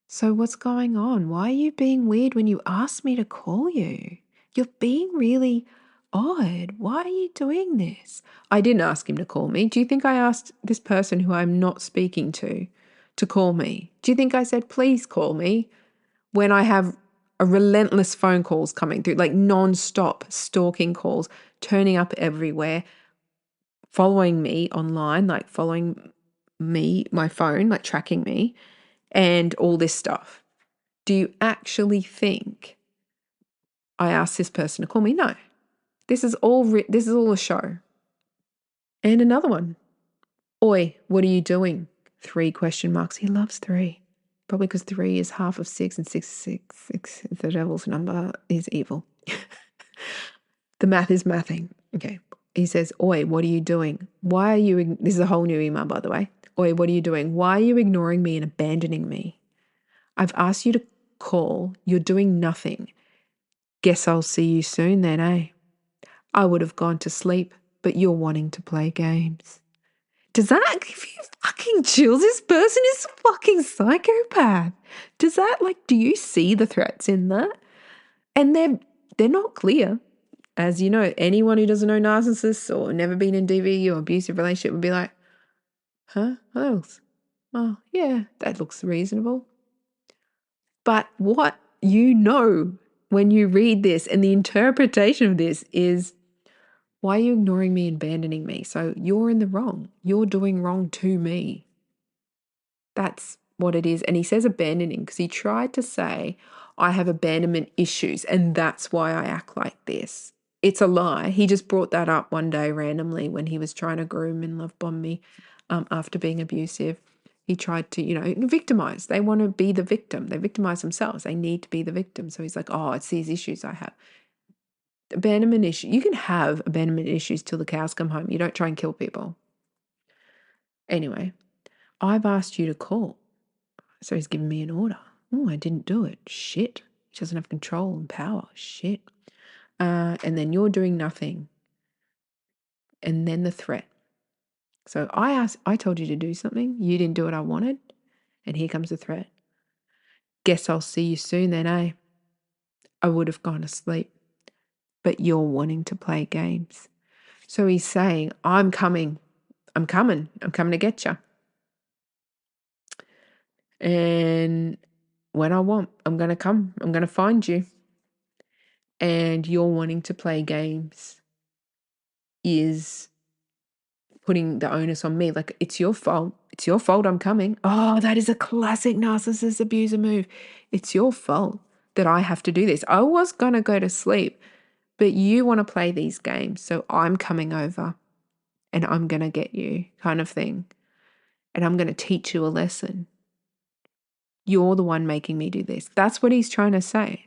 So what's going on? Why are you being weird when you asked me to call you? You're being really odd. Why are you doing this? I didn't ask him to call me. Do you think I asked this person who I'm not speaking to call me? Do you think I said, please call me when I have a relentless phone calls coming through, like non-stop stalking calls, turning up everywhere, following me online, like following me, my phone, like tracking me, and all this stuff? Do you actually think I asked this person to call me? No. This is all a show. And another one. Oi, what are you doing? 3 question marks. He loves 3. Probably because 3 is half of 6 and 6 is the devil's number, is evil. The math is mathing. Okay. He says, oi, what are you doing? Why are you, this is a whole new email, by the way. Oi, what are you doing? Why are you ignoring me and abandoning me? I've asked you to call. You're doing nothing. Guess I'll see you soon then, eh? I would have gone to sleep, but you're wanting to play games. Does that give you fucking chills? This person is a fucking psychopath. Does that, do you see the threats in that? And they're not clear. As you know, anyone who doesn't know narcissists or never been in DV or abusive relationship would be like, huh? What else? Oh, yeah, that looks reasonable. But what when you read this and the interpretation of this is, why are you ignoring me and abandoning me? So you're in the wrong. You're doing wrong to me. That's what it is. And he says abandoning because he tried to say, I have abandonment issues and that's why I act like this. It's a lie. He just brought that up one day randomly when he was trying to groom and love bomb me after being abusive. He tried to, victimize. They want to be the victim. They victimize themselves. They need to be the victim. So he's like, oh, it's these issues I have. Abandonment issue. You can have abandonment issues till the cows come home. You don't try and kill people. Anyway, I've asked you to call. So he's given me an order. Oh, I didn't do it. Shit. He doesn't have control and power. Shit. And then you're doing nothing. And then the threat. So I told you to do something. You didn't do what I wanted. And here comes the threat. Guess I'll see you soon then, eh? I would have gone to sleep. But you're wanting to play games. So he's saying, I'm coming to get you. And when I want, I'm going to come, I'm going to find you. And you're wanting to play games is putting the onus on me. Like, it's your fault. It's your fault I'm coming. Oh, that is a classic narcissist abuser move. It's your fault that I have to do this. I was going to go to sleep, but you want to play these games. So I'm coming over and I'm going to get you, kind of thing. And I'm going to teach you a lesson. You're the one making me do this. That's what he's trying to say.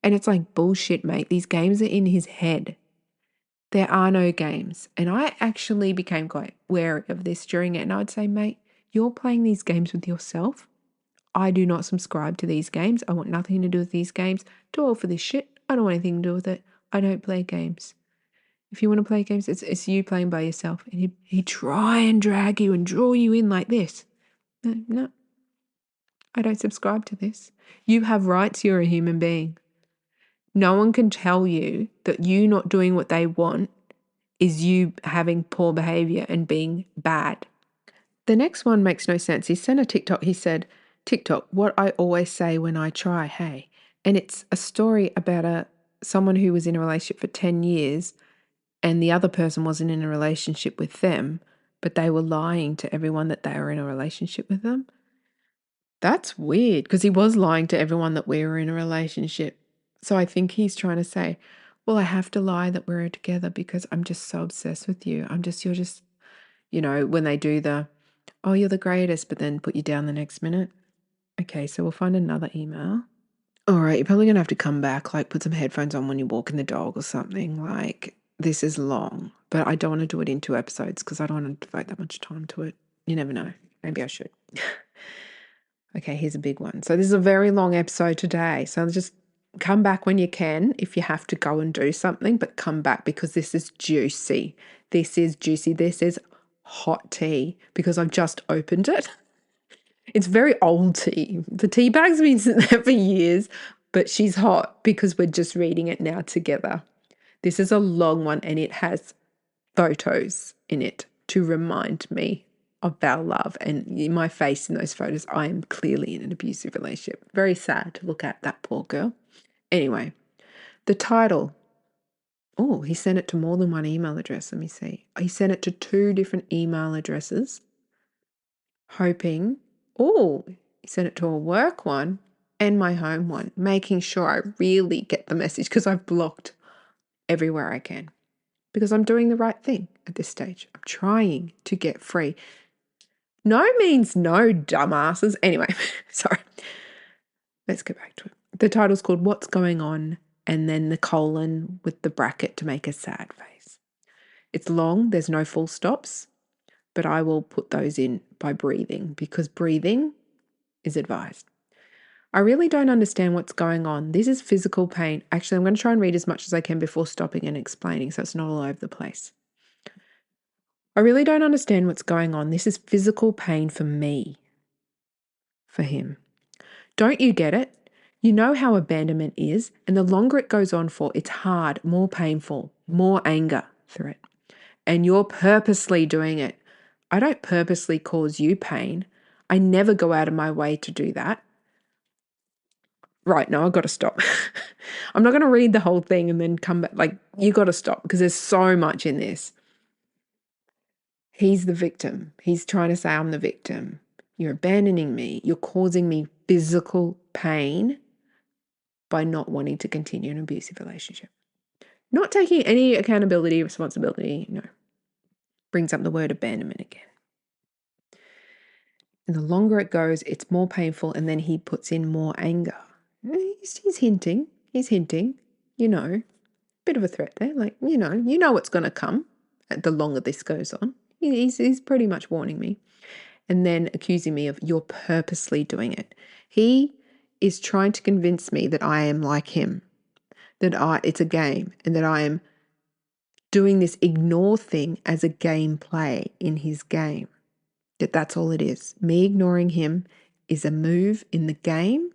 And it's like, bullshit, mate. These games are in his head. There are no games. And I actually became quite wary of this during it. And I would say, mate, you're playing these games with yourself. I do not subscribe to these games. I want nothing to do with these games. Too old for this shit. I don't want anything to do with it. I don't play games. If you want to play games, it's you playing by yourself. And he'd try and drag you and draw you in like this. No, I don't subscribe to this. You have rights. You're a human being. No one can tell you that you not doing what they want is you having poor behavior and being bad. The next one makes no sense. He sent a TikTok. He said, TikTok, what I always say when I try, hey. And it's a story about someone who was in a relationship for 10 years and the other person wasn't in a relationship with them, but they were lying to everyone that they were in a relationship with them. That's weird because he was lying to everyone that we were in a relationship. So I think he's trying to say, well, I have to lie that we're together because I'm just so obsessed with you. You're just, when they do oh, you're the greatest, but then put you down the next minute. Okay, so we'll find another email. All right, you're probably going to have to come back, like put some headphones on when you're walking the dog or something. Like, this is long, but I don't want to do it in 2 episodes because I don't want to devote that much time to it. You never know. Maybe I should. Okay, here's a big one. So this is a very long episode today. So just come back when you can if you have to go and do something, but come back because this is juicy. This is juicy. This is hot tea because I've just opened it. It's very old tea. The tea bag's been sitting there for years, but she's hot because we're just reading it now together. This is a long one and it has photos in it to remind me of our love. And in my face in those photos, I am clearly in an abusive relationship. Very sad to look at, that poor girl. Anyway, the title. Oh, he sent it to more than one email address. Let me see. He sent it to 2 different email addresses, hoping, he sent it to a work one and my home one, making sure I really get the message because I've blocked everywhere I can. Because I'm doing the right thing at this stage. I'm trying to get free. No means no, dumbasses. Anyway, sorry. Let's get back to it. The title's called What's Going On, and then the colon with the bracket to make a sad face. It's long. There's no full stops, but I will put those in by breathing because breathing is advised. I really don't understand what's going on. This is physical pain. Actually, I'm going to try and read as much as I can before stopping and explaining so it's not all over the place. I really don't understand what's going on. This is physical pain for me, for him. Don't you get it? You know how abandonment is, and the longer it goes on for, it's hard, more painful, more anger through it. And you're purposely doing it. I don't purposely cause you pain. I never go out of my way to do that. Right, no, I've got to stop. I'm not going to read the whole thing and then come back. Like, you got to stop because there's so much in this. He's the victim. He's trying to say, I'm the victim. You're abandoning me. You're causing me physical pain by not wanting to continue an abusive relationship. Not taking any accountability, responsibility, no. Brings up the word abandonment again. And the longer it goes, it's more painful. And then he puts in more anger. He's hinting, bit of a threat there. Like, you know what's going to come the longer this goes on. He's pretty much warning me. And then accusing me of you're purposely doing it. He is trying to convince me that I am like him, that it's a game and that I am doing this ignore thing as a game play in his game. That's all it is. Me ignoring him is a move in the game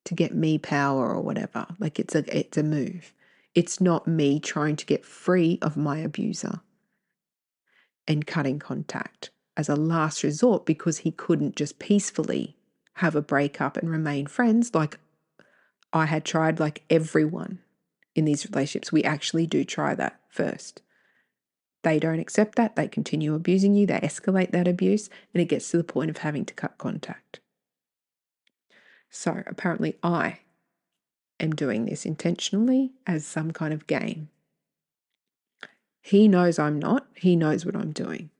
to get me power or whatever. Like it's a move. It's not me trying to get free of my abuser and cutting contact as a last resort because he couldn't just peacefully have a breakup and remain friends like I had tried, like everyone in these relationships. We actually do try that first. They don't accept that. They continue abusing you. They escalate that abuse, and it gets to the point of having to cut contact. So apparently I am doing this intentionally as some kind of game. He knows I'm not. He knows what I'm doing.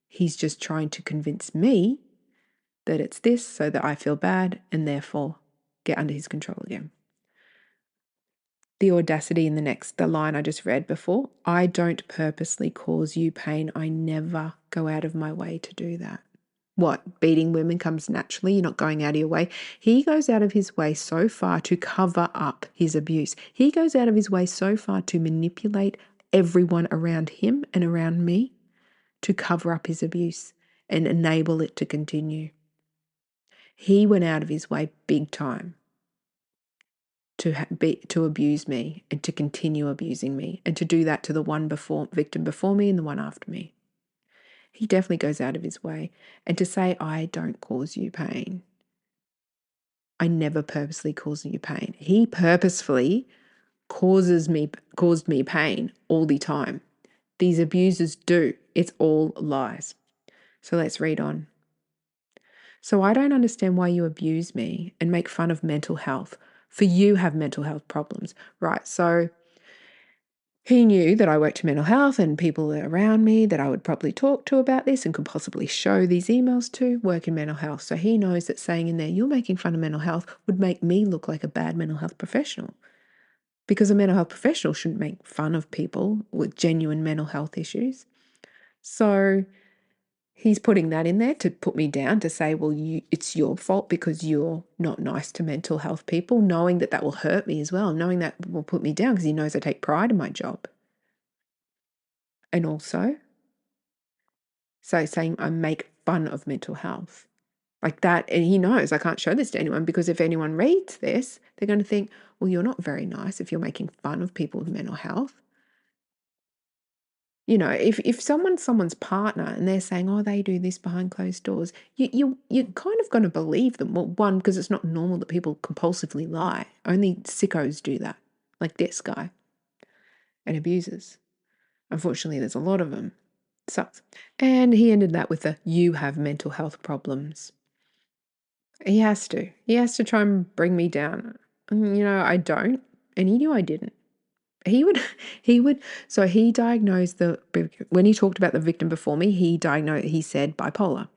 He's just trying to convince me that it's this so that I feel bad and therefore get under his control again. The audacity in the line I just read before, I don't purposely cause you pain. I never go out of my way to do that. What? Beating women comes naturally. You're not going out of your way. He goes out of his way so far to cover up his abuse. He goes out of his way so far to manipulate everyone around him and around me to cover up his abuse and enable it to continue. He went out of his way big time to abuse me and to continue abusing me and to do that to the victim before me and the one after me. He definitely goes out of his way. And to say, I don't cause you pain. I never purposely cause you pain. He purposefully caused me pain all the time. These abusers do. It's all lies. So let's read on. So I don't understand why you abuse me and make fun of mental health, for you have mental health problems. Right, so he knew that I worked in mental health and people around me that I would probably talk to about this and could possibly show these emails to work in mental health. So he knows that saying in there, you're making fun of mental health would make me look like a bad mental health professional, because a mental health professional shouldn't make fun of people with genuine mental health issues. So he's putting that in there to put me down, to say, well, it's your fault because you're not nice to mental health people, knowing that will hurt me as well, knowing that will put me down because he knows I take pride in my job. And also, so saying I make fun of mental health. Like that, and he knows I can't show this to anyone because if anyone reads this, they're going to think, well, you're not very nice if you're making fun of people with mental health. You know, if someone's partner and they're saying, oh, they do this behind closed doors, you're kind of going to believe them. Well, one, because it's not normal that people compulsively lie. Only sickos do that, like this guy, and abusers. Unfortunately, there's a lot of them. Sucks. And he ended that with you have mental health problems. He has to. He has to try and bring me down. You know, I don't. And he knew I didn't. So he diagnosed when he talked about the victim before me, he said bipolar.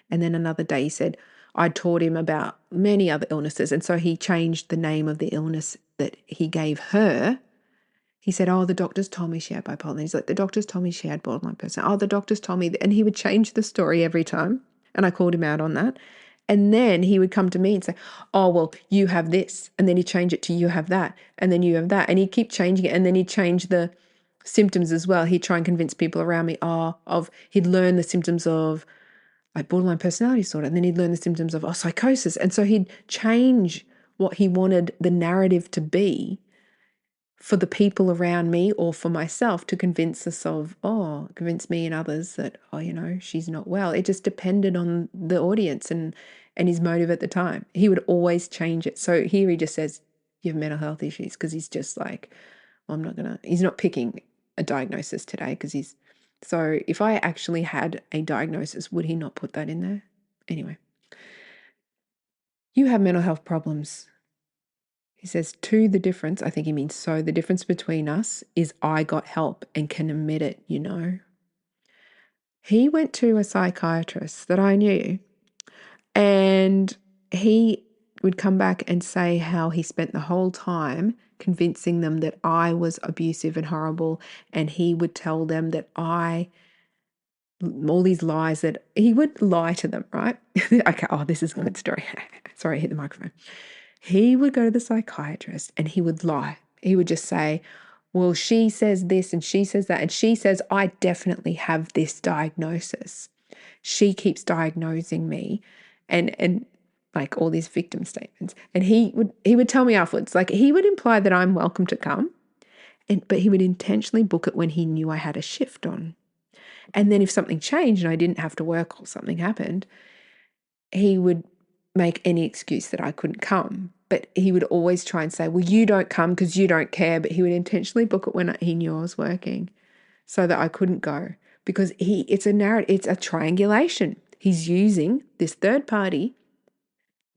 And then another day he said, I taught him about many other illnesses. And so he changed the name of the illness that he gave her. He said, oh, the doctors told me she had bipolar. And he's like, the doctors told me she had borderline personality. Oh, the doctors told me. And he would change the story every time. And I called him out on that. And then he would come to me and say, oh, well, you have this. And then he'd change it to you have that. And then you have that. And he'd keep changing it. And then he'd change the symptoms as well. He'd try and convince people around me, he'd learn the symptoms of like borderline personality disorder. And then he'd learn the symptoms of psychosis. And so he'd change what he wanted the narrative to be for the people around me or for myself to convince me and others that, she's not well. It just depended on the audience and his motive at the time. He would always change it. So here he just says, you have mental health issues, because he's just like, well, he's not picking a diagnosis today so if I actually had a diagnosis, would he not put that in there? Anyway, you have mental health problems. He says, the difference, I think he means the difference between us is I got help and can admit it, He went to a psychiatrist that I knew, and he would come back and say how he spent the whole time convincing them that I was abusive and horrible, and he would tell them that all these lies that he would lie to them, right? Okay, this is a good story. Sorry, I hit the microphone. He would go to the psychiatrist and he would lie. He would just say, well, she says this and she says that, and she says I definitely have this diagnosis. She keeps diagnosing me, and like all these victim statements. And he would tell me afterwards, like he would imply that I'm welcome to come, But he would intentionally book it when he knew I had a shift on. And then if something changed and I didn't have to work or something happened, he would make any excuse that I couldn't come. But he would always try and say, well, you don't come because you don't care. But he would intentionally book it when he knew I was working so that I couldn't go, because it's a narrative, it's a triangulation. He's using this third party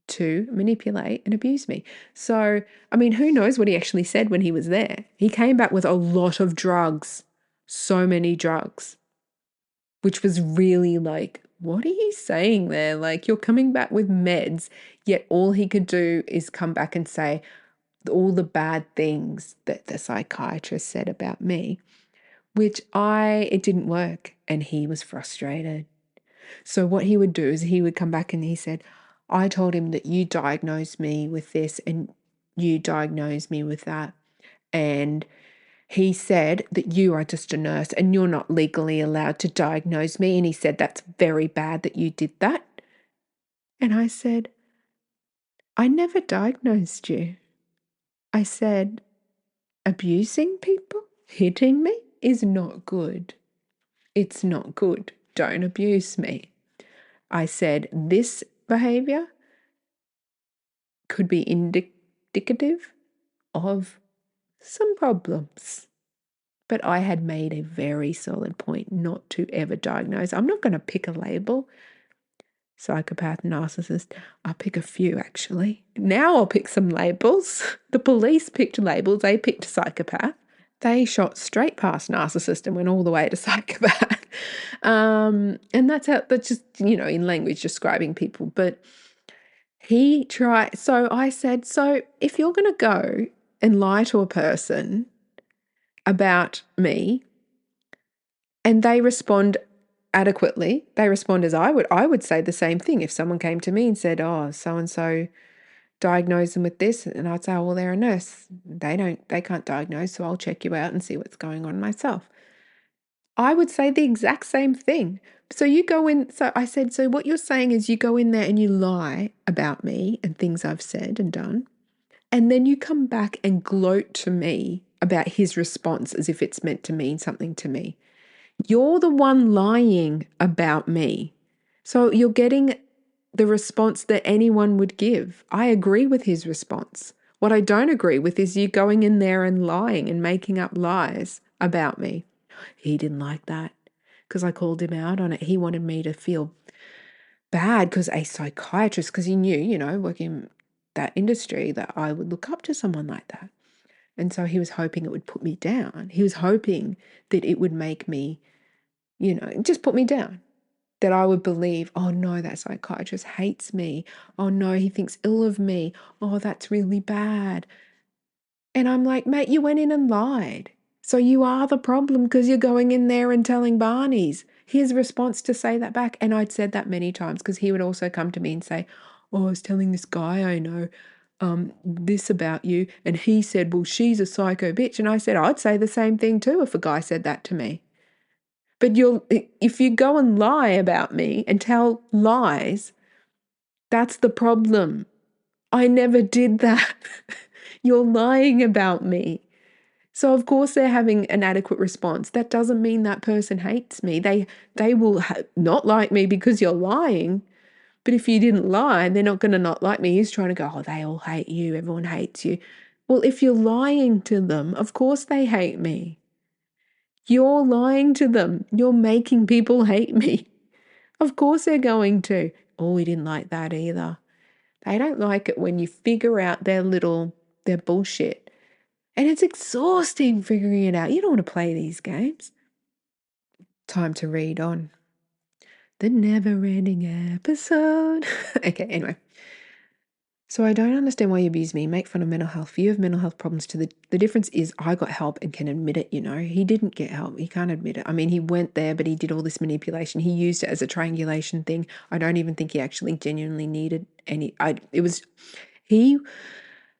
to manipulate and abuse me. So, I mean, who knows what he actually said when he was there? He came back with a lot of drugs, so many drugs, which was really like, what are you saying there? Like, you're coming back with meds, yet all he could do is come back and say all the bad things that the psychiatrist said about me, which it didn't work. And he was frustrated. So what he would do is he would come back and he said, I told him that you diagnosed me with this and you diagnosed me with that. And he said that you are just a nurse and you're not legally allowed to diagnose me. And he said, that's very bad that you did that. And I said, I never diagnosed you. I said, abusing people, hitting me is not good. It's not good. Don't abuse me. I said, this behaviour could be indicative of some problems. But I had made a very solid point not to ever diagnose. I'm not going to pick a label. Psychopath, narcissist. I'll pick a few, actually. Now I'll pick some labels. The police picked labels. They picked psychopath. They shot straight past narcissist and went all the way to psychopath. And that's just, in language describing people. But he tried. So I said, so if you're going to go and lie to a person about me and they respond adequately, they respond as I would say the same thing. If someone came to me and said, oh, so-and-so diagnosed them with this, and I'd say, oh, well, they're a nurse. They can't diagnose, so I'll check you out and see what's going on myself. I would say the exact same thing. So you go in, so I said, so what you're saying is you go in there and you lie about me and things I've said and done, and then you come back and gloat to me about his response as if it's meant to mean something to me. You're the one lying about me. So you're getting the response that anyone would give. I agree with his response. What I don't agree with is you going in there and lying and making up lies about me. He didn't like that because I called him out on it. He wanted me to feel bad because a psychiatrist, because he knew, working in that industry, that I would look up to someone like that. And so he was hoping it would put me down. He was hoping that it would make me, just put me down. That I would believe, oh no, that psychiatrist hates me. Oh no, he thinks ill of me. Oh, that's really bad. And I'm like, mate, you went in and lied. So you are the problem because you're going in there and telling Barney's. His response to say that back, and I'd said that many times because he would also come to me and say, oh, I was telling this guy I know this about you. And he said, well, she's a psycho bitch. And I said, I'd say the same thing too if a guy said that to me. But if you go and lie about me and tell lies, that's the problem. I never did that. You're lying about me. So of course they're having an adequate response. That doesn't mean that person hates me. They will not like me because you're lying. But if you didn't lie, they're not going to not like me. He's trying to go, oh, they all hate you. Everyone hates you. Well, if you're lying to them, of course they hate me. You're lying to them. You're making people hate me. Of course they're going to. Oh, we didn't like that either. They don't like it when you figure out their bullshit. And it's exhausting figuring it out. You don't want to play these games. Time to read on. The never-ending episode. Okay, anyway. So I don't understand why you abuse me, make fun of mental health. You have mental health problems too. The difference is I got help and can admit it, He didn't get help. He can't admit it. I mean, he went there, but he did all this manipulation. He used it as a triangulation thing. I don't even think he actually genuinely needed any.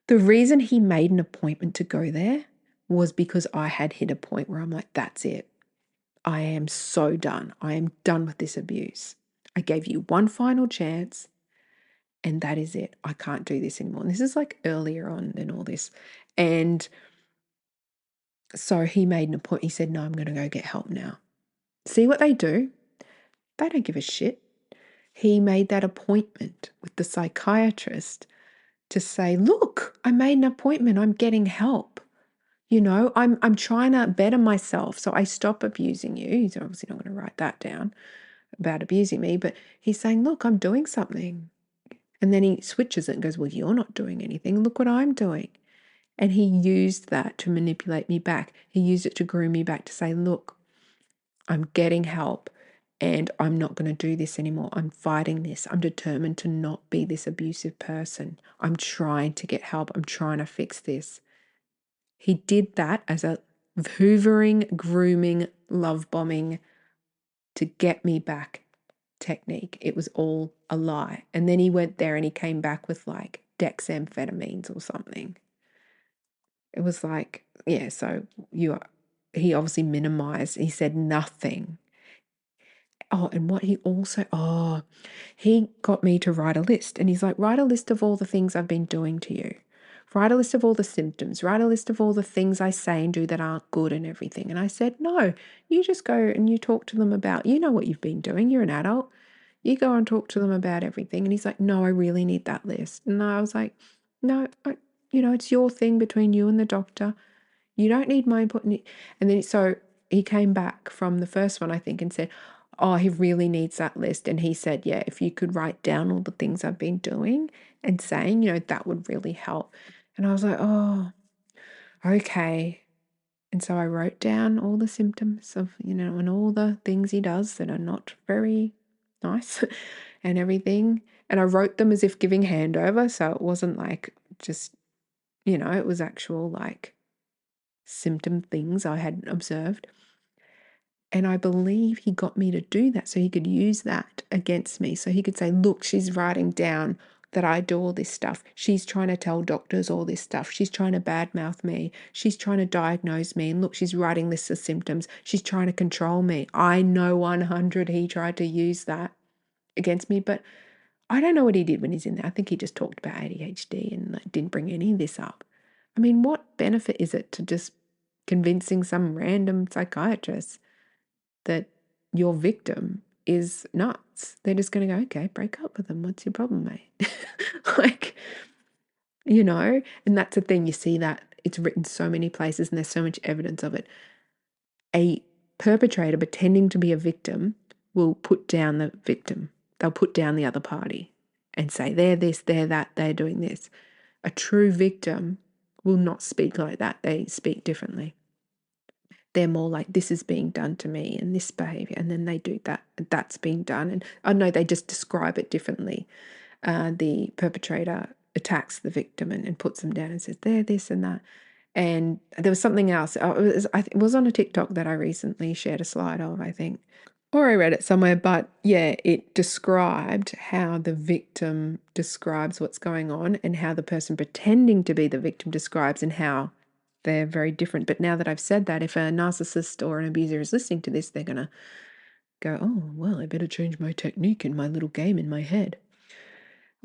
The reason he made an appointment to go there was because I had hit a point where I'm like, that's it. I am so done. I am done with this abuse. I gave you one final chance. And that is it. I can't do this anymore. And this is like earlier on than all this. And So he made an appointment. He said, no, I'm going to go get help now. See what they do? They don't give a shit. He made that appointment with the psychiatrist to say, look, I made an appointment. I'm getting help. I'm trying to better myself. So I stop abusing you. He's obviously not going to write that down about abusing me, but he's saying, look, I'm doing something. And then he switches it and goes, well, you're not doing anything. Look what I'm doing. And he used that to manipulate me back. He used it to groom me back to say, look, I'm getting help and I'm not going to do this anymore. I'm fighting this. I'm determined to not be this abusive person. I'm trying to get help. I'm trying to fix this. He did that as a hoovering, grooming, love bombing to get me back technique. It was all a lie. And then he went there and he came back with like dexamphetamines or something. It was like, yeah, so he obviously minimized. He said nothing. Oh, and what he got me to write a list. And he's like, write a list of all the things I've been doing to you. Write a list of all the symptoms. Write a list of all the things I say and do that aren't good and everything. And I said, no, you just go and you talk to them about, you know what you've been doing. You're an adult. You go and talk to them about everything. And he's like, no, I really need that list. And I was like, no, it's your thing between you and the doctor. You don't need my input. And then so he came back from the first one, I think, and said, oh, he really needs that list. And he said, yeah, if you could write down all the things I've been doing and saying, that would really help. And I was like, oh, okay. And so I wrote down all the symptoms of, and all the things he does that are not very nice and everything. And I wrote them as if giving handover. So it wasn't like just, it was actual like symptom things I had observed. And I believe he got me to do that so he could use that against me. So he could say, look, she's writing down that I do all this stuff. She's trying to tell doctors all this stuff. She's trying to badmouth me. She's trying to diagnose me. And look, she's writing lists of symptoms. She's trying to control me. I know 100 he tried to use that against me, but I don't know what he did when he's in there. I think he just talked about ADHD and didn't bring any of this up. I mean, what benefit is it to just convincing some random psychiatrist that your victim is nuts? They're just going to go, okay, break up with them. What's your problem, mate? And that's the thing. You see that it's written so many places and there's so much evidence of it. A perpetrator pretending to be a victim will put down the victim. They'll put down the other party and say, they're this, they're that, they're doing this. A true victim will not speak like that. They speak differently. They're more like, this is being done to me and this behavior. And then they do that. That's being done. And I know they just describe it differently. The perpetrator attacks the victim and puts them down and says, they're this and that. And there was something else. It was on a TikTok that I recently shared a slide of, I think. Or I read it somewhere, but yeah, it described how the victim describes what's going on and how the person pretending to be the victim describes, and how they're very different. But now that I've said that, if a narcissist or an abuser is listening to this, they're going to go, oh, well, I better change my technique and my little game in my head.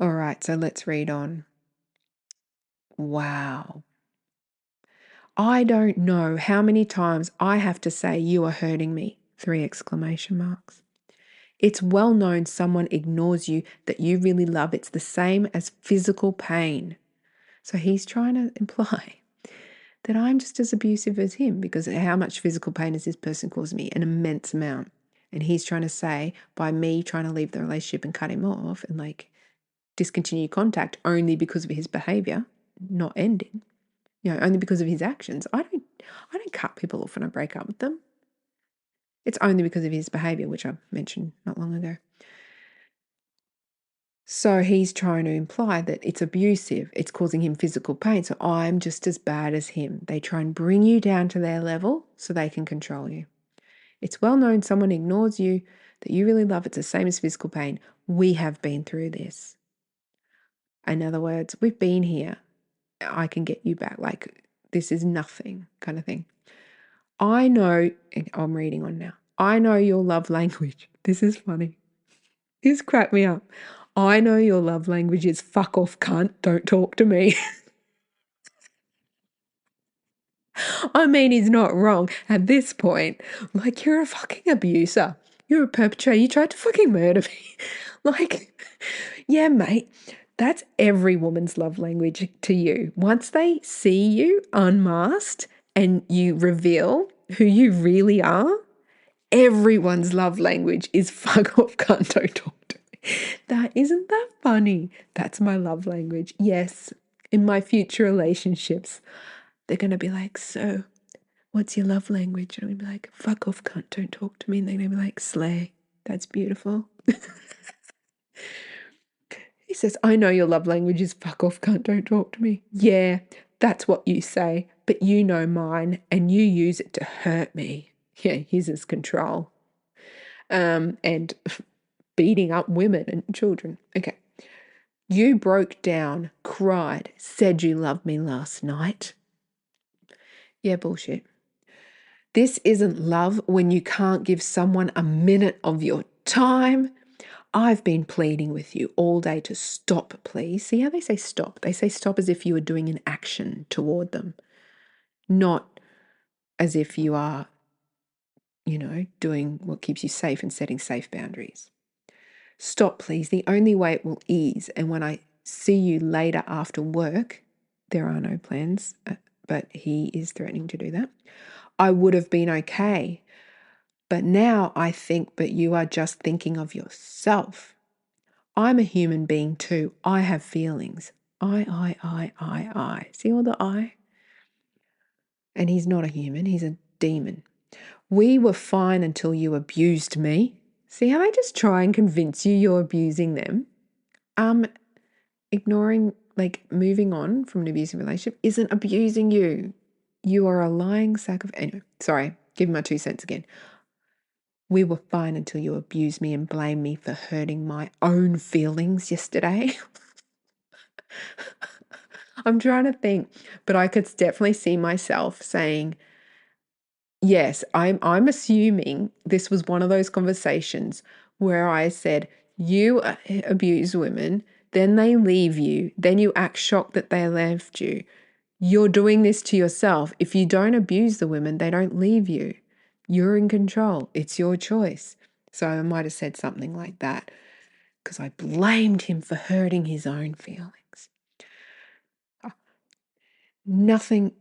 All right, so let's read on. Wow. I don't know how many times I have to say, you are hurting me, 3 exclamation marks. It's well known someone ignores you that you really love. It's the same as physical pain. So he's trying to imply that I'm just as abusive as him, because how much physical pain has this person caused me? An immense amount. And he's trying to say, by me trying to leave the relationship and cut him off and discontinue contact only because of his behavior not ending, only because of his actions. I don't cut people off when I break up with them. It's only because of his behavior, which I mentioned not long ago. So he's trying to imply that it's abusive. It's causing him physical pain. So I'm just as bad as him. They try and bring you down to their level so they can control you. It's well known someone ignores you that you really love. It's the same as physical pain. We have been through this. In other words, we've been here. I can get you back. This is nothing kind of thing. I know, I'm reading on now. I know your love language. This is funny. This cracked me up. I know your love language is fuck off, cunt. Don't talk to me. I mean, he's not wrong at this point. Like, you're a fucking abuser. You're a perpetrator. You tried to fucking murder me. Like, yeah, mate, that's every woman's love language to you. Once they see you unmasked and you reveal who you really are, everyone's love language is fuck off, cunt, don't talk to me. That isn't that funny. That's my love language. Yes, in my future relationships, they're going to be like, so what's your love language? And I'm going to be like, fuck off, cunt, don't talk to me. And they're going to be like, slay. That's beautiful. He says, I know your love language is fuck off, cunt, don't talk to me. Yeah, that's what you say, but you know mine and you use it to hurt me. Yeah, his is control. And beating up women and children. Okay. You broke down, cried, said you loved me last night. Yeah, bullshit. This isn't love when you can't give someone a minute of your time. I've been pleading with you all day to stop, please. See how they say stop? They say stop as if you are doing an action toward them, not as if you are, doing what keeps you safe and setting safe boundaries. Stop, please. The only way it will ease. And when I see you later after work, there are no plans, but he is threatening to do that. I would have been okay. But now I think, but you are just thinking of yourself. I'm a human being too. I have feelings. I. See all the I? And he's not a human. He's a demon. We were fine until you abused me. See how they just try and convince you you're abusing them? Ignoring, moving on from an abusive relationship isn't abusing you. You are a lying sack of... Anyway, sorry, give me my 2 cents again. We were fine until you abused me and blamed me for hurting my own feelings yesterday. I'm trying to think, but I could definitely see myself saying, yes, I'm assuming this was one of those conversations where I said, you abuse women, then they leave you, then you act shocked that they left you. You're doing this to yourself. If you don't abuse the women, they don't leave you. You're in control. It's your choice. So I might have said something like that because I blamed him for hurting his own feelings. Nothing,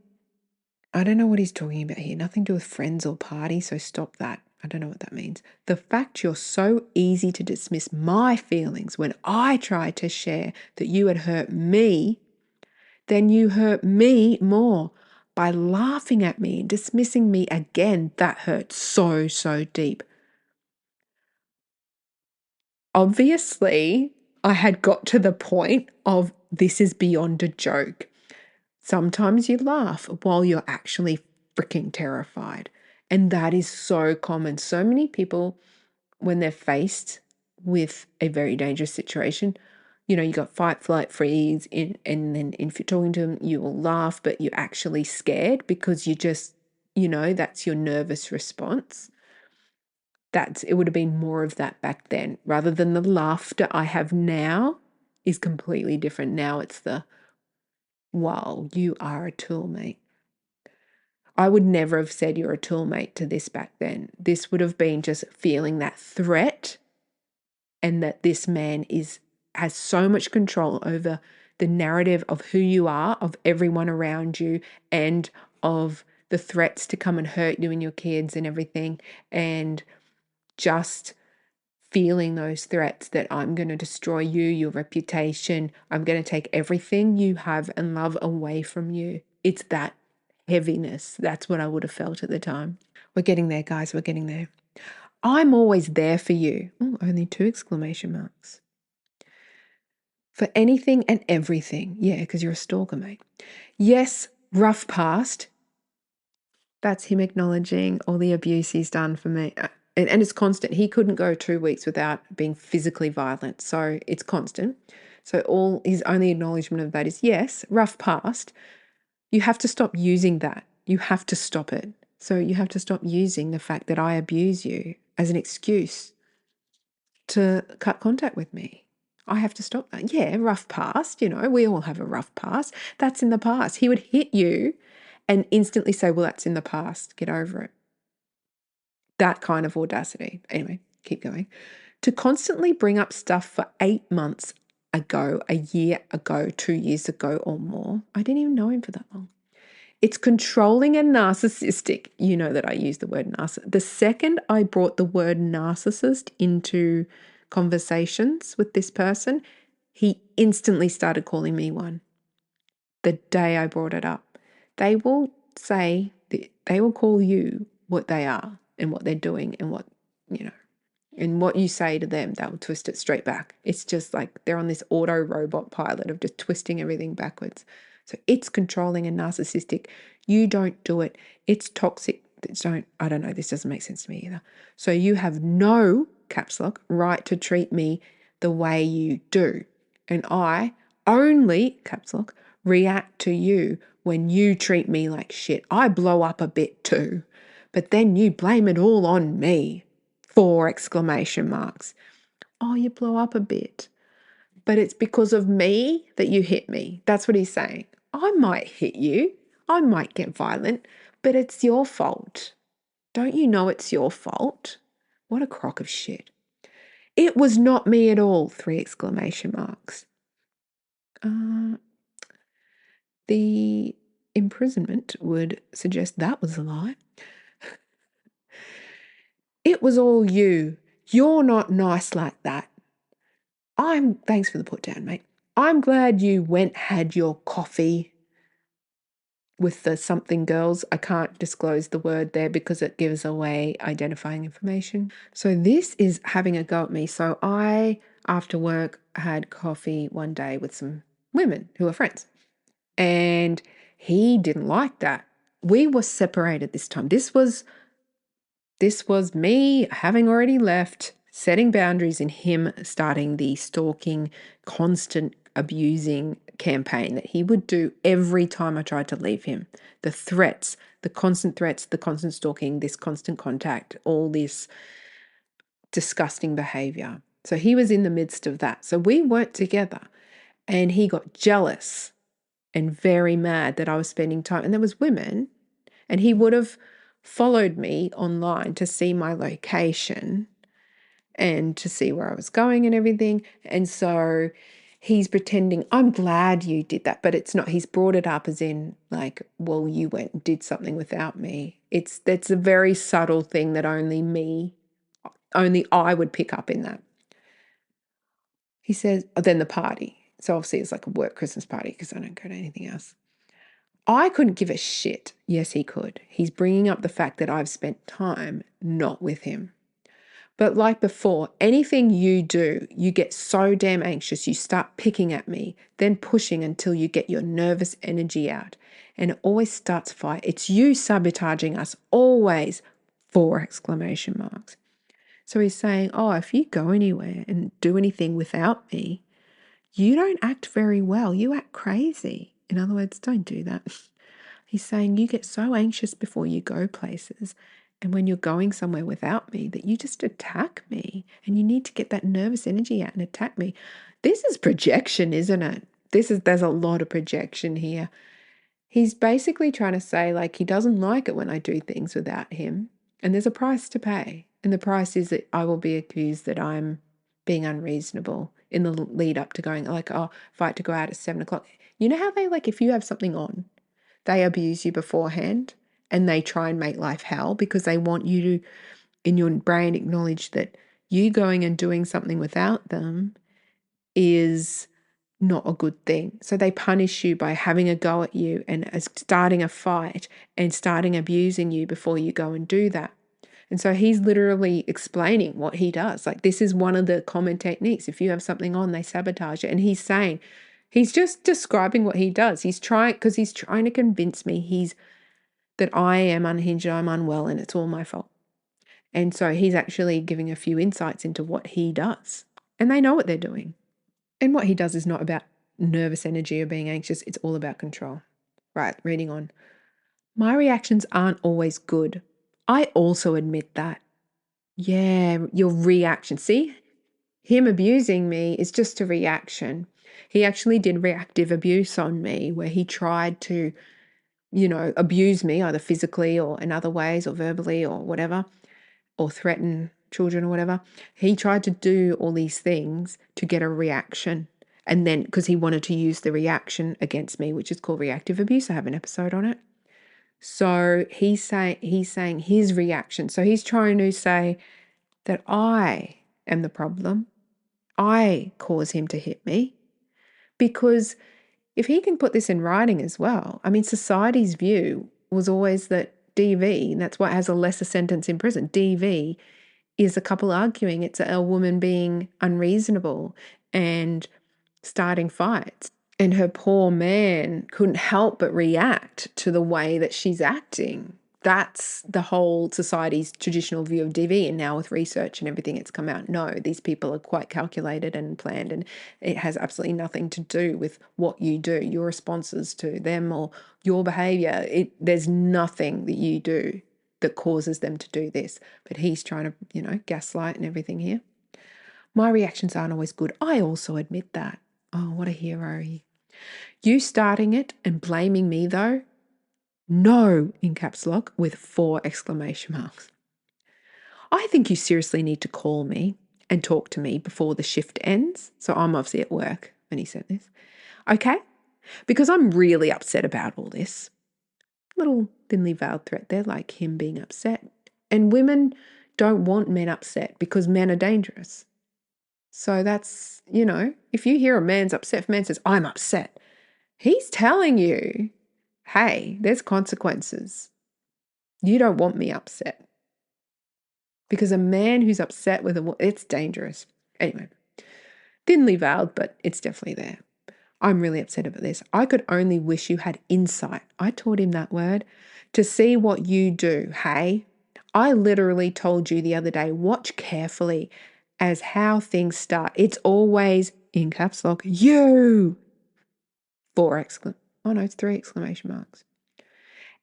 I don't know what he's talking about here. Nothing to do with friends or party, so stop that. I don't know what that means. The fact you're so easy to dismiss my feelings when I try to share that you had hurt me, then you hurt me more by laughing at me and dismissing me again. That hurt so, so deep. Obviously, I had got to the point of this is beyond a joke. Sometimes you laugh while you're actually freaking terrified. And that is so common. So many people, when they're faced with a very dangerous situation, you got fight, flight, freeze, and then if you're talking to them, you will laugh, but you're actually scared because you just, that's your nervous response. It would have been more of that back then rather than the laughter I have now is completely different. Now it's the, wow, you are a tool, mate. I would never have said you're a tool, mate, to this back then. This would have been just feeling that threat and that this man has so much control over the narrative of who you are, of everyone around you, and of the threats to come and hurt you and your kids and everything. And just feeling those threats that I'm going to destroy you, your reputation. I'm going to take everything you have and love away from you. It's that heaviness. That's what I would have felt at the time. We're getting there, guys. We're getting there. I'm always there for you. Oh, only 2 exclamation marks. For anything and everything. Yeah, because you're a stalker, mate. Yes, rough past. That's him acknowledging all the abuse he's done for me. And it's constant. He couldn't go 2 weeks without being physically violent. So it's constant. So all his only acknowledgement of that is, yes, rough past. You have to stop using that. You have to stop it. So you have to stop using the fact that I abuse you as an excuse to cut contact with me. I have to stop that. Yeah, rough past, we all have a rough past. That's in the past. He would hit you and instantly say, well, that's in the past. Get over it. That kind of audacity. Anyway, keep going. To constantly bring up stuff for 8 months ago, a year ago, 2 years ago or more. I didn't even know him for that long. It's controlling and narcissistic. You know that I use the word narcissist. The second I brought the word narcissist into conversations with this person, he instantly started calling me one. The day I brought it up, they will say, they will call you what they are and what they're doing and what, and what you say to them, they'll twist it straight back. It's just like they're on this auto robot pilot of just twisting everything backwards. So it's controlling and narcissistic. You don't do it. It's toxic. I don't know, this doesn't make sense to me either. So you have no, caps lock, right to treat me the way you do. And I only, caps lock, react to you when you treat me like shit. I blow up a bit too, but then you blame it all on me. 4 exclamation marks. Oh, you blow up a bit, but it's because of me that you hit me. That's what he's saying. I might hit you. I might get violent, but it's your fault. Don't you know it's your fault? What a crock of shit. It was not me at all. 3 exclamation marks. The imprisonment would suggest that was a lie. It was all you. You're not nice like that. Thanks for the put down, mate. I'm glad you had your coffee with the something girls. I can't disclose the word there because it gives away identifying information. So this is having a go at me. So I, after work, had coffee one day with some women who are friends, and he didn't like that. We were separated this time. This was me having already left, setting boundaries, and him starting the stalking, constant abusing campaign that he would do every time I tried to leave him. The threats, the constant stalking, this constant contact, all this disgusting behavior. So he was in the midst of that. So we weren't together, and he got jealous and very mad that I was spending time. And there was women, and he would have followed me online to see my location and to see where I was going and everything. And so he's pretending, I'm glad you did that, but it's not. He's brought it up as in like, well, you went and did something without me. That's a very subtle thing that only I would pick up in that. He says, then the party. So obviously it's like a work Christmas party because I don't go to anything else. I couldn't give a shit. Yes, he could. He's bringing up the fact that I've spent time not with him. But like before, anything you do, you get so damn anxious, you start picking at me, then pushing until you get your nervous energy out. And it always starts a fight. It's you sabotaging us, always. 4 exclamation marks. So he's saying, oh, if you go anywhere and do anything without me, you don't act very well. You act crazy. In other words, don't do that. He's saying you get so anxious before you go places, and when you're going somewhere without me, that you just attack me, and you need to get that nervous energy out and attack me. This is projection, isn't it? There's a lot of projection here. He's basically trying to say like he doesn't like it when I do things without him, and there's a price to pay. And the price is that I will be accused that I'm being unreasonable in the lead up to going like, oh, if I had to go out at 7 o'clock. You know how they like, if you have something on, they abuse you beforehand and they try and make life hell because they want you to, in your brain, acknowledge that you going and doing something without them is not a good thing. So they punish you by having a go at you and starting a fight and starting abusing you before you go and do that. And so he's literally explaining what he does. Like, this is one of the common techniques. If you have something on, they sabotage it. And he's saying, he's just describing what he does. He's trying to convince me that I am unhinged, I'm unwell, and it's all my fault. And so he's actually giving a few insights into what he does. And they know what they're doing. And what he does is not about nervous energy or being anxious. It's all about control. Right, reading on. My reactions aren't always good. I also admit that. Yeah, your reaction. See, him abusing me is just a reaction. He actually did reactive abuse on me where he tried to abuse me either physically or in other ways or verbally or whatever, or threaten children or whatever. He tried to do all these things to get a reaction. And then because he wanted to use the reaction against me, which is called reactive abuse. I have an episode on it. So he's saying his reaction. So he's trying to say that I am the problem. I cause him to hit me. Because if he can put this in writing as well, I mean, society's view was always that DV, and that's why it has a lesser sentence in prison. DV is a couple arguing. It's a woman being unreasonable and starting fights. And her poor man couldn't help but react to the way that she's acting. That's the whole society's traditional view of DV. And now with research and everything, it's come out, no, these people are quite calculated and planned, and it has absolutely nothing to do with what you do, your responses to them or your behaviour. There's nothing that you do that causes them to do this. But he's trying to, gaslight and everything here. My reactions aren't always good. I also admit that. Oh, what a hero. You starting it and blaming me though? No, in caps lock with 4 exclamation marks. I think you seriously need to call me and talk to me before the shift ends. So I'm obviously at work when he said this. Okay? Because I'm really upset about all this. Little thinly veiled threat there, like him being upset. And women don't want men upset because men are dangerous. So that's, if you hear a man's upset, if a man says, I'm upset, he's telling you, hey, there's consequences. You don't want me upset. Because a man who's upset with a woman, it's dangerous. Anyway, thinly veiled, but it's definitely there. I'm really upset about this. I could only wish you had insight. I taught him that word. To see what you do, hey? I literally told you the other day, watch carefully as how things start. It's always, in caps lock, you. 4 it's 3 exclamation marks.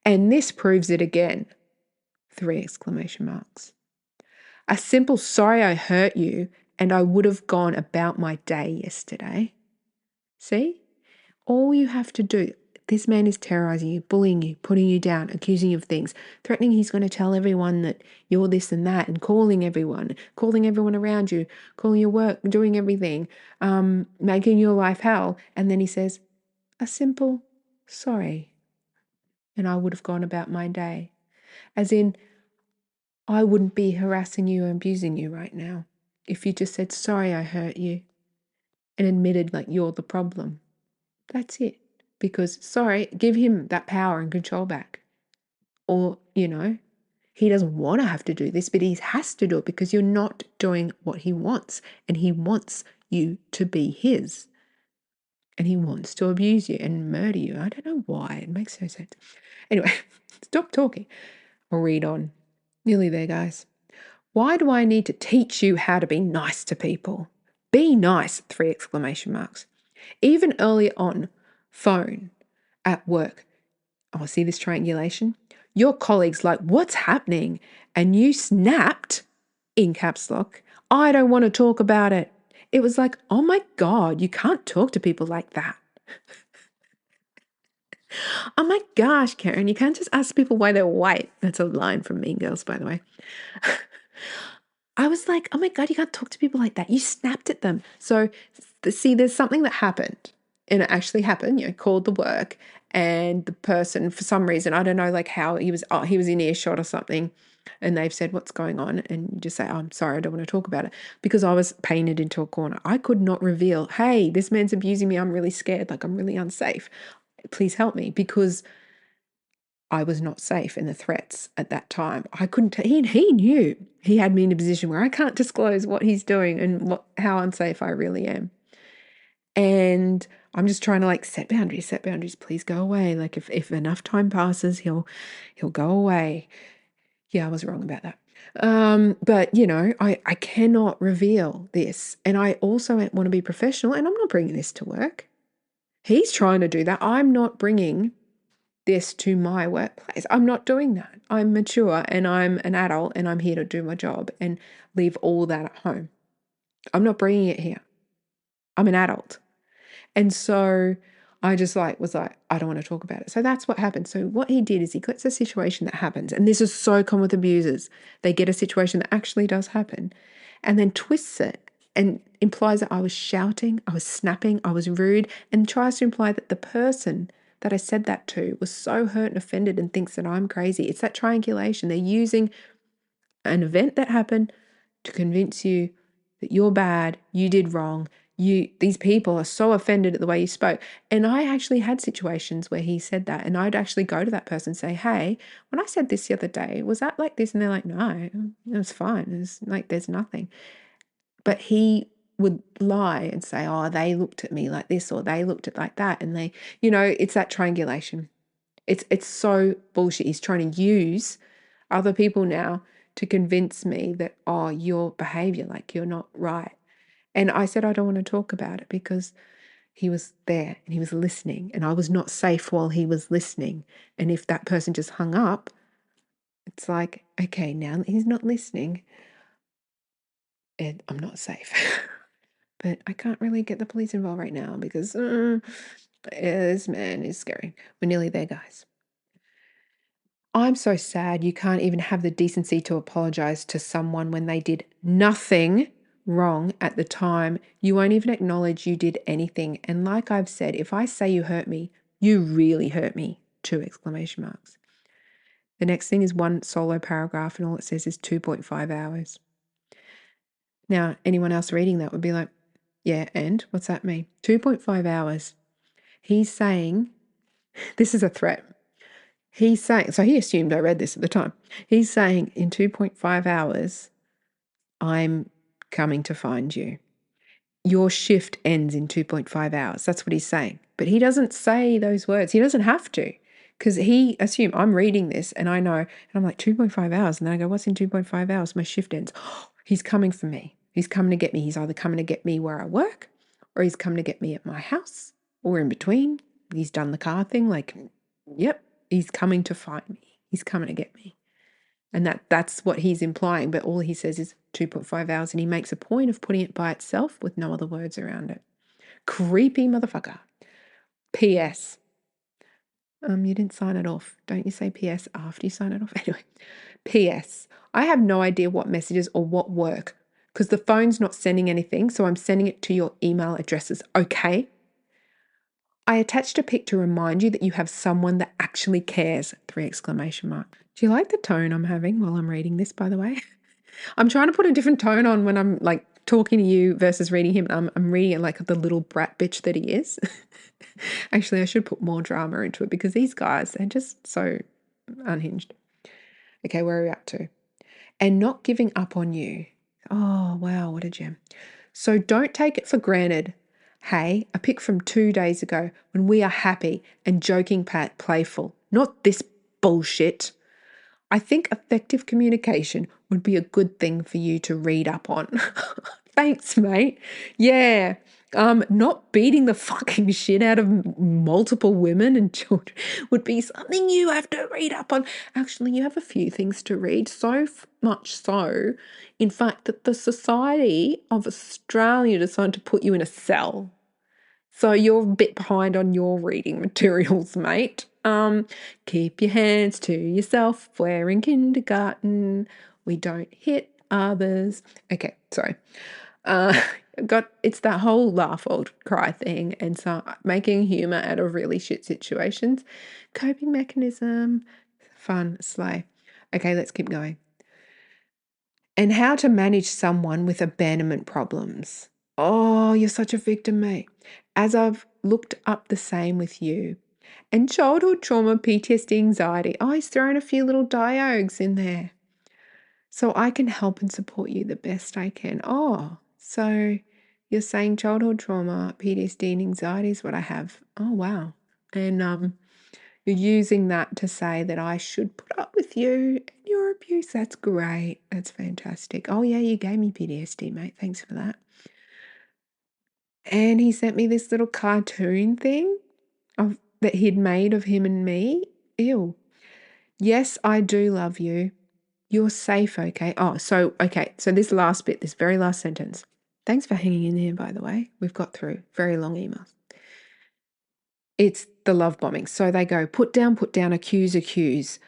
And this proves it again. 3 exclamation marks. A simple sorry I hurt you and I would have gone about my day yesterday. See? All you have to do, this man is terrorizing you, bullying you, putting you down, accusing you of things, threatening he's going to tell everyone that you're this and that, and calling everyone around you, calling your work, doing everything, making your life hell. And then he says, a simple sorry, and I would have gone about my day. As in, I wouldn't be harassing you and abusing you right now if you just said, sorry, I hurt you, and admitted like you're the problem. That's it. Because, sorry, give him that power and control back. Or, he doesn't want to have to do this, but he has to do it because you're not doing what he wants. And he wants you to be his. And he wants to abuse you and murder you. I don't know why. It makes no sense. Anyway, stop talking. I'll read on. Nearly there, guys. Why do I need to teach you how to be nice to people? Be nice, 3 exclamation marks. Even early on, phone, at work. Oh, see this triangulation? Your colleagues like, what's happening? And you snapped, in caps lock, I don't want to talk about it. It was like, oh my God, you can't talk to people like that. Oh my gosh, Karen, you can't just ask people why they're white. That's a line from Mean Girls, by the way. I was like, oh my God, you can't talk to people like that. You snapped at them. So see, there's something that happened, and it actually happened, called the work, and the person, for some reason, I don't know, like how he was in earshot or something, and they've said, what's going on? And you just say, oh, I'm sorry, I don't want to talk about it, because I was painted into a corner. I could not reveal, hey, this man's abusing me. I'm really scared. Like, I'm really unsafe. Please help me, because I was not safe in the threats at that time. I couldn't, he knew he had me in a position where I can't disclose what he's doing and how unsafe I really am. And I'm just trying to set boundaries, please go away. Like if enough time passes, he'll go away. Yeah, I was wrong about that. But I cannot reveal this. And I also want to be professional, and I'm not bringing this to work. He's trying to do that. I'm not bringing this to my workplace. I'm not doing that. I'm mature and I'm an adult and I'm here to do my job and leave all that at home. I'm not bringing it here. I'm an adult. And so I just was like, I don't want to talk about it. So that's what happened. So what he did is he gets a situation that happens, and this is so common with abusers. They get a situation that actually does happen and then twists it and implies that I was shouting, I was snapping, I was rude, and tries to imply that the person that I said that to was so hurt and offended and thinks that I'm crazy. It's that triangulation. They're using an event that happened to convince you that you're bad, you did wrong, these people are so offended at the way you spoke. And I actually had situations where he said that, and I'd actually go to that person and say, hey, when I said this the other day, was that like this? And they're like, no, it was fine. It's like there's nothing. But he would lie and say, oh, they looked at me like this or they looked at like that. And they, it's that triangulation. It's so bullshit. He's trying to use other people now to convince me that, oh, your behavior, like you're not right. And I said, I don't want to talk about it because he was there and he was listening and I was not safe while he was listening. And if that person just hung up, it's like, okay, now that he's not listening, and I'm not safe. But I can't really get the police involved right now because this man is scary. We're nearly there, guys. I'm so sad you can't even have the decency to apologize to someone when they did nothing wrong at the time. You won't even acknowledge you did anything. And like I've said, if I say you hurt me, you really hurt me. 2 exclamation marks. The next thing is one solo paragraph and all it says is 2.5 hours. Now, anyone else reading that would be like, yeah, and what's that mean? 2.5 hours. He's saying, this is a threat. He's saying, so he assumed I read this at the time. He's saying in 2.5 hours, I'm coming to find you. Your shift ends in 2.5 hours. That's what he's saying. But he doesn't say those words. He doesn't have to because he assumed I'm reading this and I know, and I'm like 2.5 hours. And then I go, what's in 2.5 hours? My shift ends. Oh, he's coming for me. He's coming to get me. He's either coming to get me where I work or he's coming to get me at my house or in between. He's done the car thing. Like, yep. He's coming to find me. He's coming to get me. And that's what he's implying. But all he says is 2.5 hours. And he makes a point of putting it by itself with no other words around it. Creepy motherfucker. P.S. You didn't sign it off. Don't you say P.S. after you sign it off? Anyway. P.S. I have no idea what messages or what work because the phone's not sending anything. So I'm sending it to your email addresses. Okay. I attached a pic to remind you that you have someone that actually cares. 3 exclamation mark. Do you like the tone I'm having while I'm reading this, by the way? I'm trying to put a different tone on when I'm like talking to you versus reading him. I'm reading it like the little brat bitch that he is. Actually, I should put more drama into it because these guys are just so unhinged. Okay, where are we up to? And not giving up on you. Oh, wow, what a gem. So don't take it for granted. Hey, a pic from 2 days ago when we are happy and joking, playful. Not this bullshit. I think effective communication would be a good thing for you to read up on. Thanks, mate. Yeah. Not beating the fucking shit out of multiple women and children would be something you have to read up on. Actually, you have a few things to read, so much so, in fact, that the Society of Australia decided to put you in a cell. So you're a bit behind on your reading materials, mate. Keep your hands to yourself. We're in kindergarten. We don't hit others. Okay, sorry. It's that whole laugh or cry thing, and so making humor out of really shit situations. Coping mechanism, fun, slay. Okay, let's keep going. And how to manage someone with abandonment problems. Oh, you're such a victim, mate. As I've looked up the same with you. And childhood trauma, PTSD, anxiety. Oh, he's thrown a few little diogs in there. So I can help and support you the best I can. Oh, so you're saying childhood trauma, PTSD, and anxiety is what I have. Oh, wow. And you're using that to say that I should put up with you and your abuse. That's great. That's fantastic. Oh, yeah, you gave me PTSD, mate. Thanks for that. And he sent me this little cartoon thing that he'd made of him and me. Ew. Yes, I do love you. You're safe, okay? Oh, okay. So this last bit, this very last sentence. Thanks for hanging in there, by the way. We've got through very long emails. It's the love bombing. So they go put down, accuse,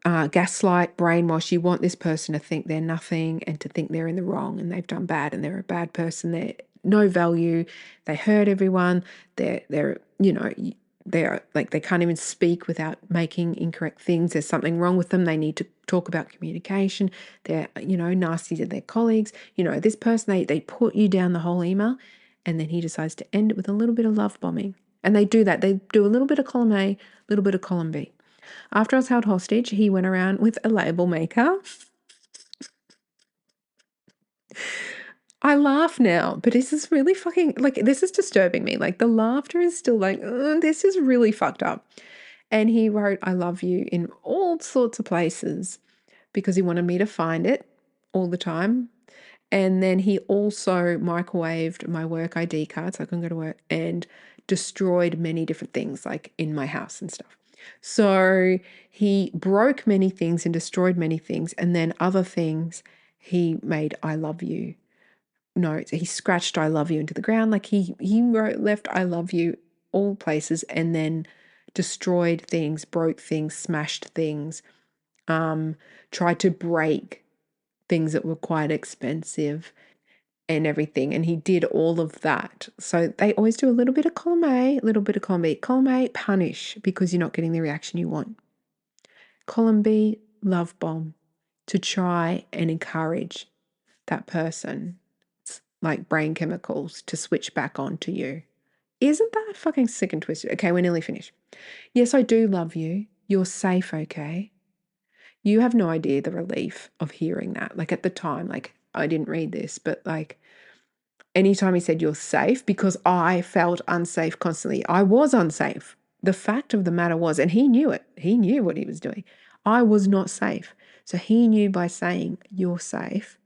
gaslight, brainwash. You want this person to think they're nothing and to think they're in the wrong and they've done bad and they're a bad person. They're no value. They hurt everyone. They're they're like they can't even speak without making incorrect things. There's something wrong with them. They need to talk about communication. They're nasty to their colleagues. This person they put you down the whole email, and then he decides to end it with a little bit of love bombing. And they do that. They do a little bit of column A, a little bit of column B. After I was held hostage, he went around with a label maker. I laugh now, but this is really fucking, this is disturbing me. Like, the laughter is still like, this is really fucked up. And he wrote, I love you in all sorts of places because he wanted me to find it all the time. And then he also microwaved my work ID card so I couldn't go to work and destroyed many different things like in my house and stuff. So he broke many things and destroyed many things. And then other things he made I love you notes. He scratched I love you into the ground. Like he left I love you all places and then destroyed things, broke things, smashed things, tried to break things that were quite expensive and everything. And he did all of that. So they always do a little bit of column A, a little bit of column B. Column A, punish because you're not getting the reaction you want. Column B, love bomb to try and encourage that person, like brain chemicals, to switch back on to you. Isn't that fucking sick and twisted? Okay, we're nearly finished. Yes, I do love you. You're safe, okay? You have no idea the relief of hearing that. Like at the time, like I didn't read this, but like anytime he said you're safe, because I felt unsafe constantly. I was unsafe. The fact of the matter was, and he knew it. He knew what he was doing. I was not safe. So he knew by saying you're safe,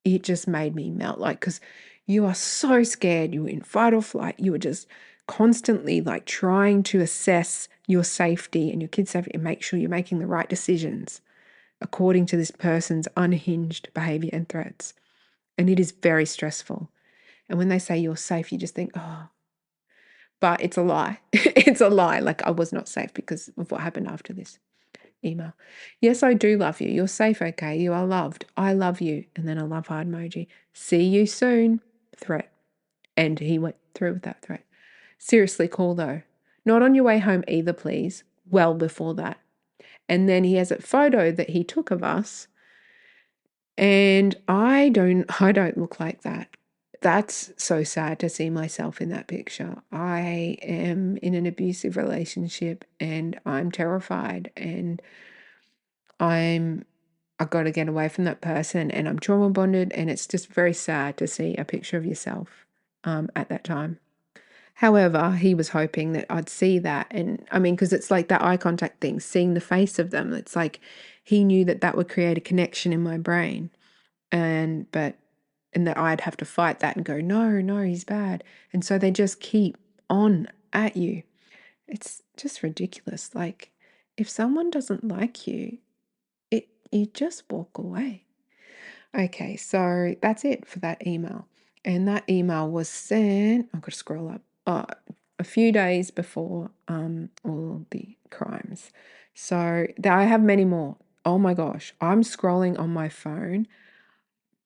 it just made me melt. Like, because you are so scared. You were in fight or flight. You were just constantly like trying to assess your safety and your kid's safety and make sure you're making the right decisions according to this person's unhinged behavior and threats. And it is very stressful. And when they say you're safe, you just think, oh, but it's a lie. It's a lie. Like I was not safe because of what happened after this email. Yes, I do love you. You're safe, okay? You are loved. I love you. And then a love heart emoji. See you soon. Threat. And he went through with that threat. Seriously, call though. Not on your way home either, please. Well before that. And then he has a photo that he took of us. And I don't look like that. That's so sad to see myself in that picture. I am in an abusive relationship and I'm terrified and I've got to get away from that person and I'm trauma bonded and it's just very sad to see a picture of yourself at that time. However, he was hoping that I'd see that. And I mean, because it's like that eye contact thing, seeing the face of them. It's like he knew that that would create a connection in my brain and that I'd have to fight that and go, no, he's bad. And so they just keep on at you. It's just ridiculous. Like if someone doesn't like you, you just walk away. Okay, so that's it for that email. And that email was sent, I've got to scroll up, a few days before all the crimes. So I have many more. Oh my gosh, I'm scrolling on my phone.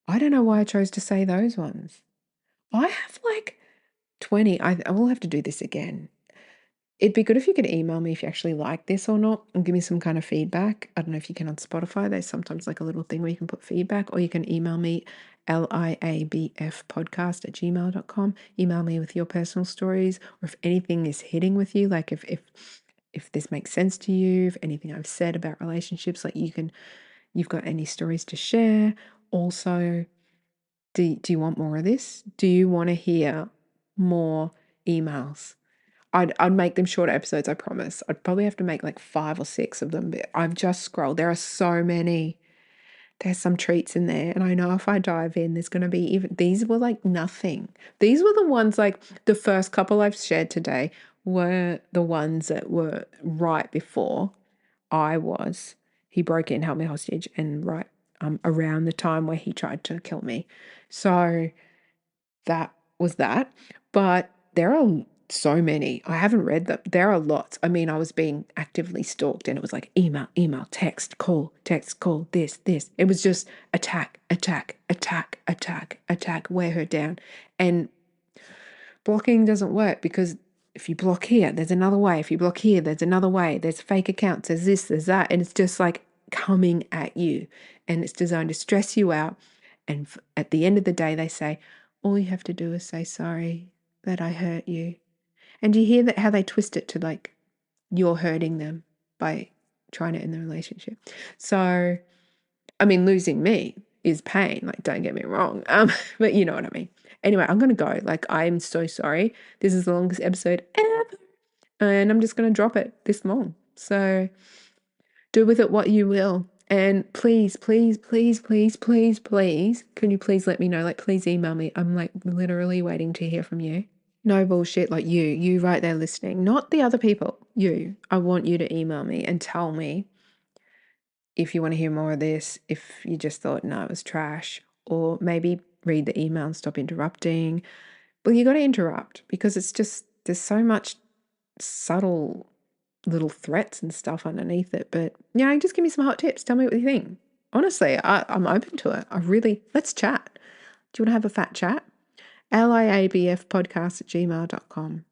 I don't know why I chose to say those ones. I have like 20. I will have to do this again. It'd be good if you could email me if you actually like this or not and give me some kind of feedback. I don't know if you can on Spotify. There's sometimes like a little thing where you can put feedback or you can email me liabfpodcast@gmail.com. Email me with your personal stories or if anything is hitting with you, like if this makes sense to you, if anything I've said about relationships, like you've got any stories to share. Also, do you want more of this? Do you want to hear more emails? I'd make them shorter episodes, I promise. I'd probably have to make like 5 or 6 of them, but I've just scrolled. There are so many. There's some treats in there. And I know if I dive in, there's going to be these were like nothing. These were the ones like the first couple I've shared today were the ones that were right before he broke in, held me hostage and right around the time where he tried to kill me. So that was that. But there are so many. I haven't read them. There are lots. I mean, I was being actively stalked and it was like email, text, call, this. It was just attack, wear her down. And blocking doesn't work because if you block here, there's another way. If you block here, there's another way. There's fake accounts, there's this, there's that. And it's just like coming at you. And it's designed to stress you out. And at the end of the day, they say, all you have to do is say sorry that I hurt you. And you hear that how they twist it to like you're hurting them by trying to end the relationship. So, I mean, losing me is pain. Like, don't get me wrong. But you know what I mean. Anyway, I'm gonna go. Like, I'm so sorry. This is the longest episode ever, and I'm just gonna drop it this long. So, do with it what you will. And please, please, please, please, please, please, can you please let me know? Like, please email me. I'm like literally waiting to hear from you. No bullshit, like you right there listening, not the other people, you. I want you to email me and tell me if you want to hear more of this, if you just thought, no, it was trash, or maybe read the email and stop interrupting. Well, you got to interrupt because it's just, there's so much subtle little threats and stuff underneath it. But, just give me some hot tips. Tell me what you think. Honestly, I'm open to it. Let's chat. Do you want to have a fat chat? liabfpodcast@gmail.com.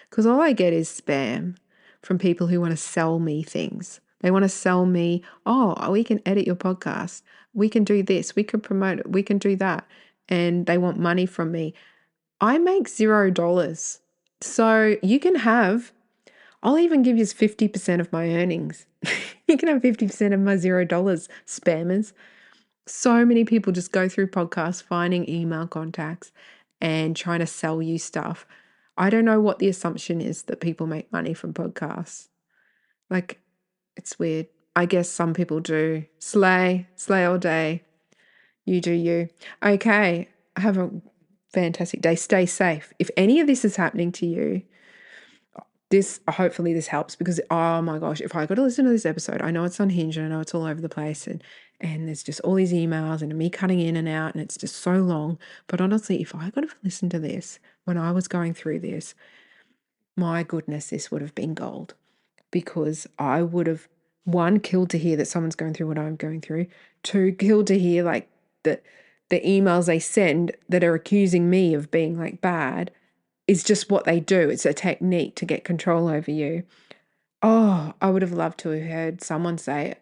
Because all I get is spam from people who want to sell me things. They want to sell me, oh, we can edit your podcast. We can do this. We can promote it. We can do that. And they want money from me. I make $0. So you can have, I'll even give you 50% of my earnings. You can have 50% of my $0, spammers. So many people just go through podcasts, finding email contacts and trying to sell you stuff. I don't know what the assumption is that people make money from podcasts. Like, it's weird. I guess some people do. Slay all day. You do you. Okay, have a fantastic day. Stay safe. If any of this is happening to you, hopefully this helps because, oh my gosh, if I got to listen to this episode, I know it's unhinged and I know it's all over the place and there's just all these emails and me cutting in and out and it's just so long. But honestly, if I got to listen to this when I was going through this, my goodness, this would have been gold because I would have, one, killed to hear that someone's going through what I'm going through, two, killed to hear like the emails they send that are accusing me of being like bad is just what they do. It's a technique to get control over you. Oh, I would have loved to have heard someone say it,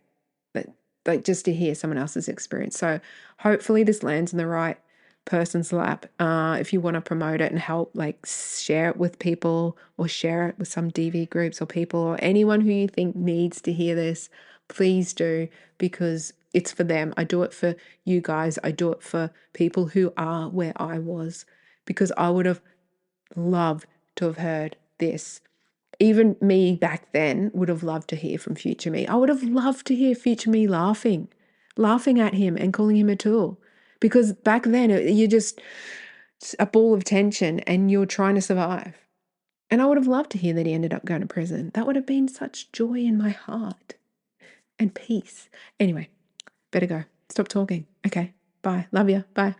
but like just to hear someone else's experience. So hopefully this lands in the right person's lap. If you want to promote it and help, like share it with people or share it with some DV groups or people or anyone who you think needs to hear this, please do because it's for them. I do it for you guys. I do it for people who are where I was because I would have loved to have heard this. Even me back then would have loved to hear from future me. I would have loved to hear future me laughing at him and calling him a tool. Because back then you're just a ball of tension and you're trying to survive. And I would have loved to hear that he ended up going to prison. That would have been such joy in my heart and peace. Anyway, better go. Stop talking. Okay, bye. Love you. Bye.